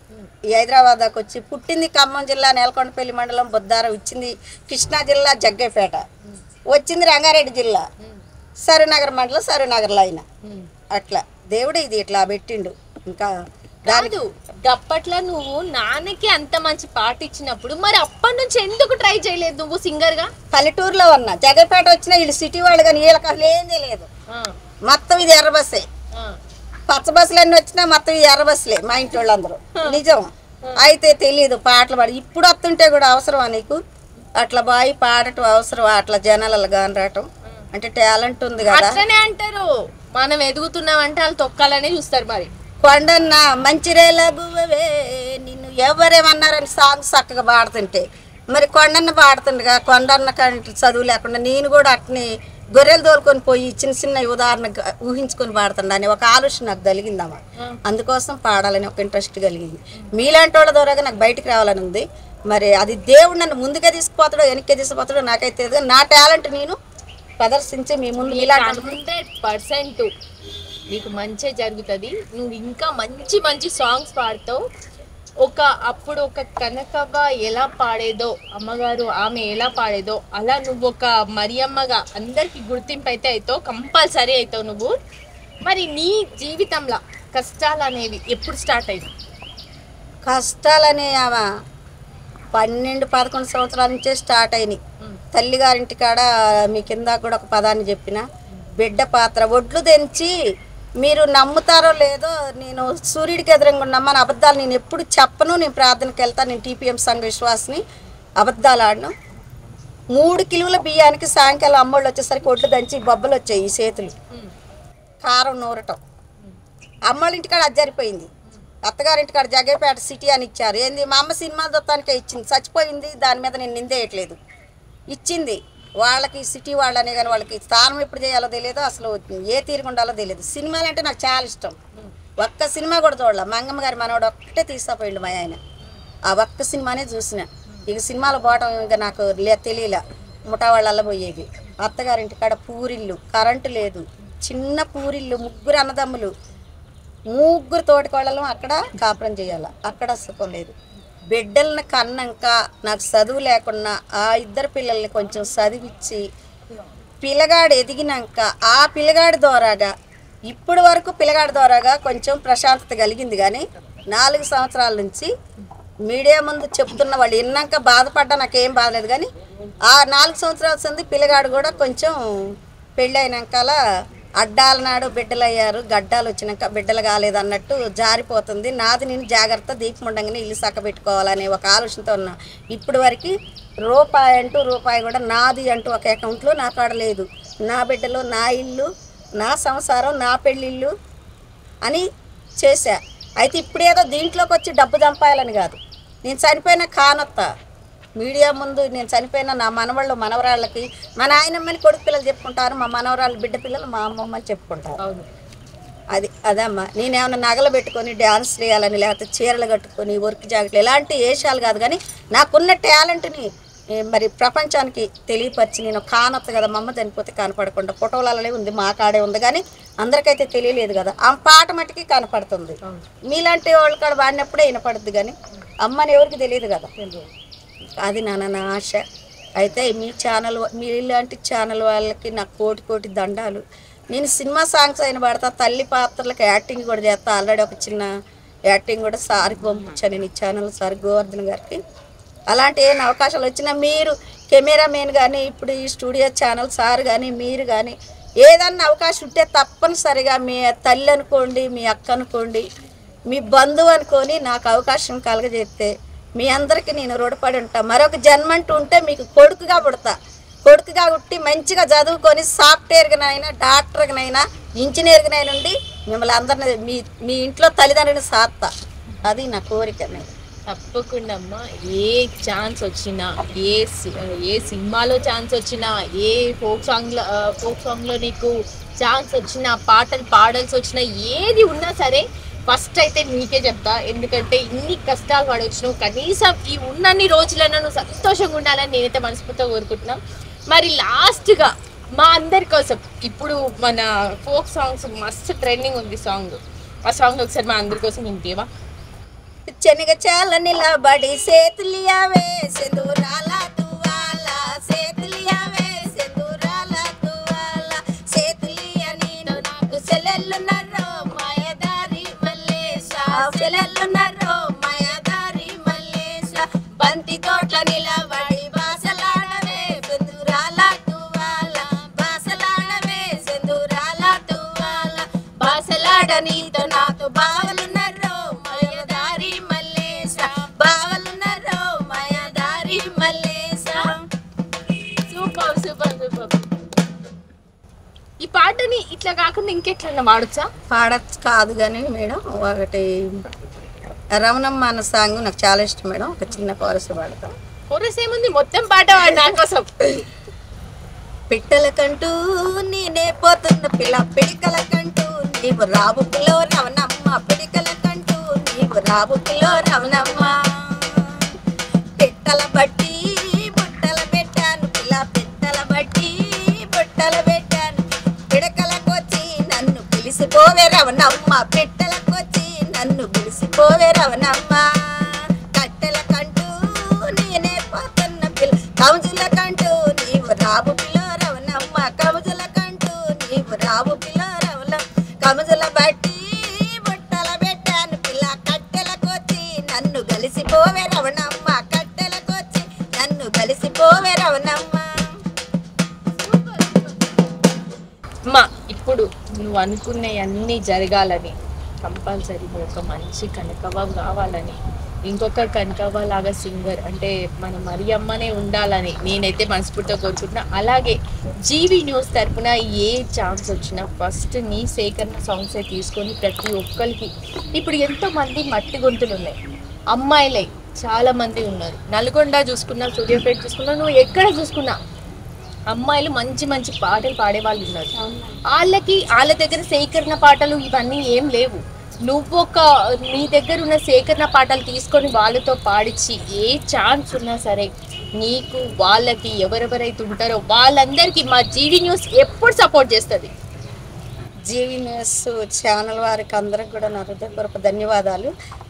ఈ హైదరాబాద్ దాకా వచ్చి పుట్టింది ఖమ్మం జిల్లా నేలకొండపల్లి మండలం బొద్దారం, ఇచ్చింది కృష్ణా జిల్లా జగ్గైపేట, వచ్చింది రంగారెడ్డి జిల్లా సరూనగర్ మండలం సరూనగర్లో అయినా. అట్లా దేవుడు ఇది ఇట్లా పెట్టిండు. ఇంకా కాదు అప్పట్లో నువ్వు నాన్నకి అంత మంచి పాట ఇచ్చినప్పుడు మరి అప్పటి నుంచి ఎందుకు ట్రై చేయలేదు నువ్వు సింగర్ గా? పల్లెటూరులో ఉన్నా, జగపేట వచ్చినా వీళ్ళు సిటీ వాళ్ళు కానీ వీళ్ళకి అసలు ఏం తెలియదు. మొత్తం ఇది ఎర్ర బస్సే, పచ్చ బస్సులు అన్నీ వచ్చినా మొత్తం ఇది ఎర్ర బస్సులే మా ఇంటి వాళ్ళందరూ. నిజం. అయితే తెలియదు పాటలు పాడి. ఇప్పుడు వస్తుంటే కూడా అవసరమా నీకు? అట్లా బాయి పాడటం అవసరం, అట్లా జనాలలో గాని రావటం అంటే టాలెంట్ ఉంది కదా. అట్లనే అంటారు, మనం ఎదుగుతున్నామంటే వాళ్ళు తొక్కాలనే చూస్తారు. మరి కొండన్న మంచిరేల గువ్వవే నిన్ను ఎవరేమన్నారని సాంగ్స్ చక్కగా పాడుతుంటే మరి కొండన్న పాడుతుండగా కొండన్న కంటే చదువు లేకుండా నేను కూడా అట్ని గొర్రెలు తోలుకొని పోయి చిన్న చిన్న ఉదాహరణ ఊహించుకొని పాడుతుండ అని ఒక ఆలోచన నాకు కలిగిందమ్మా. అందుకోసం పాడాలని ఒక ఇంట్రెస్ట్ కలిగింది. మీలాంటి వాళ్ళ ద్వారా నాకు బయటికి రావాలని ఉంది. మరి అది దేవుడు నన్ను ముందుకే తీసుకుపోతాడో వెనక్కి తీసుకుపోతాడో నాకైతే నా టాలెంట్ నేను ప్రదర్శించి మీ ముందు ఇలాంటి 100% నీకు మంచి జరుగుతుంది. నువ్వు ఇంకా మంచి మంచి సాంగ్స్ పాడతావు. అప్పుడు ఒక కనకవ్వ ఎలా పాడేదో, అమ్మగారు ఆమె ఎలా పాడేదో అలా నువ్వు ఒక మరియమ్మగా అందరికి గుర్తింపు అయితే అవుతావు, కంపల్సరీ అవుతావు నువ్వు. మరి నీ జీవితంలో కష్టాలు అనేవి ఎప్పుడు స్టార్ట్ అయ్యాయి? కష్టాలనే 12-11 సంవత్సరాల నుంచే స్టార్ట్ అయినాయి. తల్లిగారింటి కాడ మీ కింద కూడా ఒక పదాన్ని చెప్పిన, బిడ్డ పాత్ర ఒడ్లు తెంచి మీరు నమ్ముతారో లేదో, నేను సూర్యుడికి ఎదురంగా ఉన్నామని అబద్ధాలు నేను ఎప్పుడు చెప్పను. నేను ప్రార్థనకి వెళ్తాను. నేను టీపీఎం సంఘ విశ్వాసని. అబద్ధాలు ఆడను. 3 కిలోల బియ్యానికి సాయంకాలం అమ్మోళ్ళు వచ్చేసరికి ఒడ్లు దంచి బొబ్బలు వచ్చాయి ఈ చేతులు, కారం నూరటం. అమ్మోళ్ళ ఇంటికాడ అది జరిపోయింది. అత్తగారింటికాడ జగ్గేపేట సిటీ అని ఇచ్చారు. ఏంది మా అమ్మ సినిమాలు దొత్తానికే ఇచ్చింది, చచ్చిపోయింది. దాని మీద నేను నిందేయట్లేదు. ఇచ్చింది వాళ్ళకి, సిటీ వాళ్ళనే, కానీ వాళ్ళకి స్థానం ఎప్పుడు చేయాలో తెలియదు, అసలు ఏ తీరుగా ఉండాలో తెలియదు. సినిమాలు అంటే నాకు చాలా ఇష్టం. ఒక్క సినిమా కూడా చూడాల. మంగమ్మ గారి మనవాడు ఒక్కటే తీసుకుపోయిండు మా ఆయన. ఆ ఒక్క సినిమానే చూసిన. ఇక సినిమాలు పోవటం ఇంకా నాకు తెలియలే. ముఠా వాళ్ళల్లో పోయేది. అత్తగారింటి కాడ పూరిల్లు, కరెంటు లేదు, చిన్న పూరిల్లు, 3 అన్నదమ్ములు, 3 తోటికోళ్ళలో అక్కడ కాపురం చేయాలి. అక్కడ సుఖం లేదు. బిడ్డలను కన్నాక నాకు చదువు లేకున్నా ఆ 2 పిల్లల్ని కొంచెం చదివించి పిల్లగాడు ఎదిగినాక ఆ పిల్లగాడి ద్వారాగా ఇప్పటి వరకు పిల్లగాడి ద్వారాగా కొంచెం ప్రశాంతత కలిగింది. కానీ 4 సంవత్సరాల నుంచి మీడియా ముందు చెప్తున్న వాళ్ళు విన్నాక బాధపడ్డా నాకేం బాధలేదు. కానీ ఆ 4 సంవత్సరాల సంది పిల్లగాడు కూడా కొంచెం పెళ్ళి అయినాకల అడ్డాల నాడు బిడ్డలు అయ్యారు, గడ్డాలు వచ్చినాక బిడ్డలు కాలేదు అన్నట్టు జారిపోతుంది. నాది నేను జాగ్రత్త, దీపం ఉండగానే ఇల్లు చక్కబెట్టుకోవాలనే ఒక ఆలోచనతో ఉన్నా. ఇప్పటి వరకు రూపాయి కూడా నాది అంటూ ఒక అకౌంట్లో నా కాడ లేదు. నా బిడ్డలు, నా ఇల్లు, నా సంసారం, నా పెళ్ళిళ్ళు అని చేశా. అయితే ఇప్పుడేదో దీంట్లోకి వచ్చి డబ్బు చంపాయాలని కాదు. నేను చనిపోయిన కానొత్తా మీడియా ముందు, నేను చనిపోయిన నా మనవాళ్ళు మనవరాళ్ళకి, మా నాయనమ్మని కొడుకు పిల్లలు చెప్పుకుంటారు, మా మనవరాళ్ళు బిడ్డ పిల్లలు మా అమ్మమ్మని చెప్పుకుంటారు. అదమ్మా. నేనేమన్నా నగలు పెట్టుకొని డ్యాన్స్ చేయాలని, లేకపోతే చీరలు కట్టుకొని వర్క్ జాకెట్లు ఇలాంటి వేషాలు కాదు. కానీ నాకున్న టాలెంట్ని మరి ప్రపంచానికి తెలియపరిచి, నేను కానొత్త కదా, మా అమ్మ చనిపోతే కనపడకుండా ఫోటోలలో ఉంది, మా కాడే ఉంది. కానీ అందరికైతే తెలియలేదు కదా. ఆ పాట మట్టికి కనపడుతుంది. మీలాంటి వాళ్ళ కాడ వాడినప్పుడే వినపడుద్ది. కానీ అమ్మని ఎవరికి తెలియదు కదా. అది నా ఆశ. అయితే మీ ఛానల్, మీ ఇలాంటి ఛానల్ వాళ్ళకి నాకు కోటి దండాలు. నేను సినిమా సాంగ్స్ అయిన పాడతా, తల్లి పాత్రలకు యాక్టింగ్ కూడా చేస్తా. ఆల్రెడీ ఒక చిన్న యాక్టింగ్ కూడా సార్కి పంపించాను నేను ఈ ఛానల్, సార్ గోవర్ధన్ గారికి. అలాంటి ఏమైనా అవకాశాలు వచ్చినా మీరు కెమెరామెన్ కానీ, ఇప్పుడు ఈ స్టూడియో ఛానల్ సార్ కానీ, మీరు కానీ ఏదన్నా అవకాశం ఉంటే తప్పనిసరిగా మీ తల్లి అనుకోండి, మీ అక్క అనుకోండి, మీ బంధువు అనుకొని నాకు అవకాశం కలగజేస్తే మీ అందరికీ నేను రుణపడి ఉంటా. మరొక జన్మంటూ ఉంటే మీకు కొడుకుగా పుడతా. కొడుకుగా పుట్టి మంచిగా చదువుకొని సాఫ్ట్వేర్గానైనా, డాక్టర్గానైనా, ఇంజనీర్గానైనా ఉండి మిమ్మల్ని అందరినీ మీ ఇంట్లో తల్లిదండ్రులని సాత్తా. అది నా కోరిక. తప్పకుండా అమ్మా. ఏ ఛాన్స్ వచ్చినా, ఏ సినిమాలో ఛాన్స్ వచ్చినా, ఏ ఫోక్ సాంగ్లో నీకు ఛాన్స్ వచ్చినా, పాటలు పాడాల్సి వచ్చినా, ఏది ఉన్నా సరే ఫస్ట్ అయితే నీకే చెప్తా. ఎందుకంటే ఇన్ని కష్టాలు పడవచ్చినావు, కనీసం ఈ ఉన్నన్ని రోజులన్నా నువ్వు సంతోషంగా ఉండాలని నేనైతే మనస్ఫూర్తిగా కోరుకుంటున్నాం. మరి లాస్ట్గా మా అందరి కోసం ఇప్పుడు మన ఫోక్ సాంగ్స్ మస్తు ట్రెండింగ్ ఉంది సాంగ్. ఆ సాంగ్ ఒకసారి మా అందరి కోసం వింటేవా? శనగ చాల నిలబడి సేతులియావే సెందూరాల తువాల, సేతులియావే సెందూరాల తువాల, సేతులియ నేను నాకు సెలెల్లున్నరో మాయదారి మల్లేశ, సెలెల్లున్నరో మాయదారి మల్లేశ, బంతి తోట్ల నిలబడి బాసలాడవే సెందూరాల తువాల, బాసలాడవే సెందూరాల తువాల, బాసలాడ నీతో నాతో బావలున్నరో ఈ పాటని ఇట్లా కాకుండా ఇంకెట్లన్నా వాడచ్చా? పాడచ్చు కాదు కానీ మేడం, ఒకటి రమణమ్మ అన్న సాంగ్ నాకు చాలా ఇష్టం మేడం. ఒక చిన్న కోరస్ పాడతా. కోరస్ ఏముంది, మొత్తం పాట నా కోసం. పిట్టలకంటూ నేనే పోతున్న పిల్ల, పిడికలకంటూ నీవు రావు పిల్లో రమణమ్మ, పిడికలకంటూ నీవు రావు పిల్లో రమణమ్మ, పిట్టల బట్టి బుట్టల పెట్టాను పిల్ల, పిట్టల బట్టి బుట్టల పెట్టాను, పిడకలకొచ్చి నన్ను పిలిసిపోవే రవణమ్మ, పిట్టలకొచ్చి నన్ను పిలిసిపోవే రవణమ్మ, కట్టెలకంటూ నేనే పోతున్న పిల్ల, కముజులకంటూ నీవు రావు పిల్లో రవణమ్మ, కముజులకంటూ నీవు రావు పిల్లో రవణమ్మ, కముజుల బట్టి బుట్టల పెట్టాను పిల్ల, కట్టెలకొచ్చి నన్ను కలిసిపోవే రవణమ్మ, కట్టెలకొచ్చి నన్ను కలిసిపోవే రవణమ్మ. అమ్మా ఇప్పుడు నువ్వు అనుకున్నవన్నీ జరగాలని, కంపల్సరీ ఒక మంచి కనకవ్వ కావాలని, ఇంకొక కనకవ్వ లాగా సింగర్ అంటే మన మరియమ్మనే ఉండాలని నేనైతే మనస్ఫూర్తిగా కోరుకుంటున్నా. అలాగే జీవి న్యూస్ తరఫున ఏ ఛాన్స్ వచ్చినా ఫస్ట్ నీ సేకరణ సాంగ్సే తీసుకొని ప్రతి ఒక్కరికి, ఇప్పుడు ఎంతోమంది మట్టి గొంతులు ఉన్నాయి, అమ్మాయిలే చాలా మంది ఉన్నారు. నల్గొండ చూసుకున్నా, సూర్యాపేట చూసుకున్నా, నువ్వు ఎక్కడ చూసుకున్నా అమ్మాయిలు మంచి మంచి పాటలు పాడేవాళ్ళు ఉన్నారు. వాళ్ళ దగ్గర సేకరణ పాటలు ఇవన్నీ ఏం లేవు. నీ దగ్గర ఉన్న సేకరణ పాటలు తీసుకొని వాళ్ళతో పాడించి ఏ ఛాన్స్ ఉన్నా సరే నీకు వాళ్ళకి ఎవరెవరైతే ఉంటారో వాళ్ళందరికీ మా జీవి న్యూస్ ఎప్పుడు సపోర్ట్ చేస్తుంది. జీవి న్యూస్ ఛానల్ వారికి అందరికి కూడా నా హృదయపూర్వక ధన్యవాదాలు.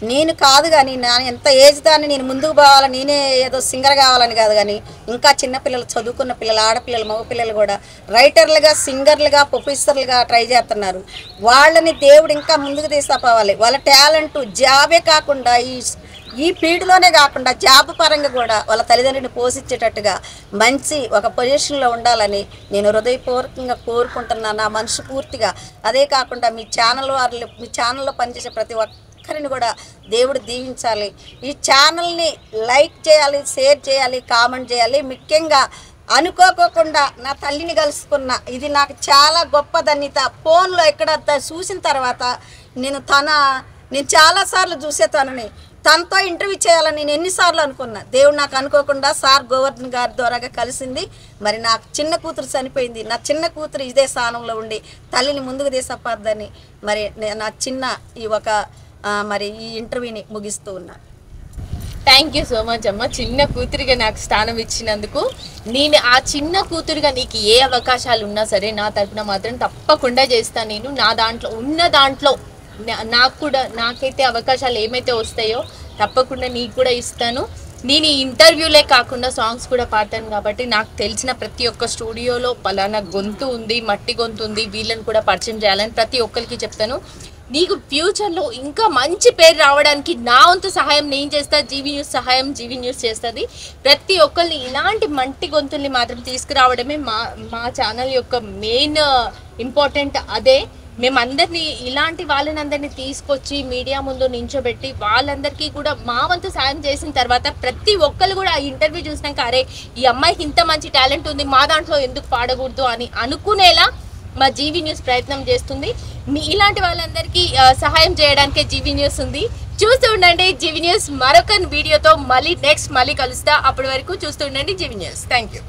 నేను కాదు కానీ నా ఎంత ఏజ్ దాన్ని నేను ముందుకు పోవాలని, నేనే ఏదో సింగర్ కావాలని కాదు కానీ ఇంకా చిన్నపిల్లలు, చదువుకున్న పిల్లలు, ఆడపిల్లలు, మగపిల్లలు కూడా రైటర్లుగా, సింగర్లుగా, ప్రొఫెసర్లుగా ట్రై చేస్తున్నారు. వాళ్ళని దేవుడు ఇంకా ముందుకు తీసుకుపోవాలి. వాళ్ళ టాలెంట్ జాబే కాకుండా ఈ ఫీల్డ్లోనే కాకుండా జాబ్ పరంగా కూడా వాళ్ళ తల్లిదండ్రుని పోషించేటట్టుగా మంచి ఒక పొజిషన్లో ఉండాలని నేను హృదయపూర్వకంగా కోరుకుంటున్నాను, నా మనసు పూర్తిగా. అదే కాకుండా మీ ఛానల్లో పనిచేసే ప్రతి ఒక్కరిని కూడా దేవుడు దీవించాలి. ఈ ఛానల్ని లైక్ చేయాలి, షేర్ చేయాలి, కామెంట్ చేయాలి. ముఖ్యంగా అనుకోకుండా నా తల్లిని కలుసుకున్న ఇది నాకు చాలా గొప్ప ధన్యత. ఫోన్లో ఎక్కడ చూసిన తర్వాత నేను చాలాసార్లు చూసే తనతో ఇంటర్వ్యూ చేయాలని నేను ఎన్నిసార్లు అనుకున్నా. దేవుడు నాకు అనుకోకుండా సార్ గోవర్ధన్ గారి ద్వారాగా కలిసింది. మరి నాకు చిన్న కూతురు చనిపోయింది. నా చిన్న కూతురు ఇదే స్థానంలో ఉండి తల్లిని ముందుకు తీసపద్దని మరి నా చిన్న ఈ ఇంటర్వ్యూని ముగిస్తూ ఉన్నా. థ్యాంక్ యూ సో మచ్ అమ్మ, చిన్న కూతురిగా నాకు స్థానం ఇచ్చినందుకు. నేను ఆ చిన్న కూతురుగా నీకు ఏ అవకాశాలు ఉన్నా సరే నా తరఫున మాత్రం తప్పకుండా చేస్తాను. నేను నా దాంట్లో నాకైతే అవకాశాలు ఏమైతే వస్తాయో తప్పకుండా నీకు కూడా ఇస్తాను. నేను ఈ ఇంటర్వ్యూలే కాకుండా సాంగ్స్ కూడా పాడతాను కాబట్టి నాకు తెలిసిన ప్రతి ఒక్క స్టూడియోలో పలానా గొంతు ఉంది, మట్టి గొంతు ఉంది, వీళ్ళని కూడా పరిచయం చేయాలని ప్రతి ఒక్కరికి చెప్తాను. నీకు ఫ్యూచర్లో ఇంకా మంచి పేరు రావడానికి నా వంతు సహాయం నేను చేస్తా. జీవి న్యూస్ సహాయం జీవి న్యూస్ చేస్తుంది. ప్రతి ఒక్కరిని ఇలాంటి మంటి గొంతుల్ని మాత్రం తీసుకురావడమే మా ఛానల్ యొక్క మెయిన్ ఇంపార్టెంట్. అదే మేమందరినీ ఇలాంటి వాళ్ళని తీసుకొచ్చి మీడియా ముందు నించోబెట్టి వాళ్ళందరికీ కూడా మా వంతు సాయం చేసిన తర్వాత ప్రతి ఒక్కరు కూడా ఆ ఇంటర్వ్యూ చూసినాక అరే ఈ అమ్మాయికి ఇంత మంచి టాలెంట్ ఉంది, మా దాంట్లో ఎందుకు పాడకూడదు అని అనుకునేలా మా జీవి న్యూస్ ప్రయత్నం చేస్తుంది. ఇలాంటి వాళ్ళందరికీ సహాయం చేయడానికే జీవి న్యూస్ ఉంది. చూస్తూ ఉండండి జీవి న్యూస్. మరొక వీడియోతో మళ్ళీ కలుస్తా. అప్పటి వరకు చూస్తూ ఉండండి జీవి న్యూస్. Thank you.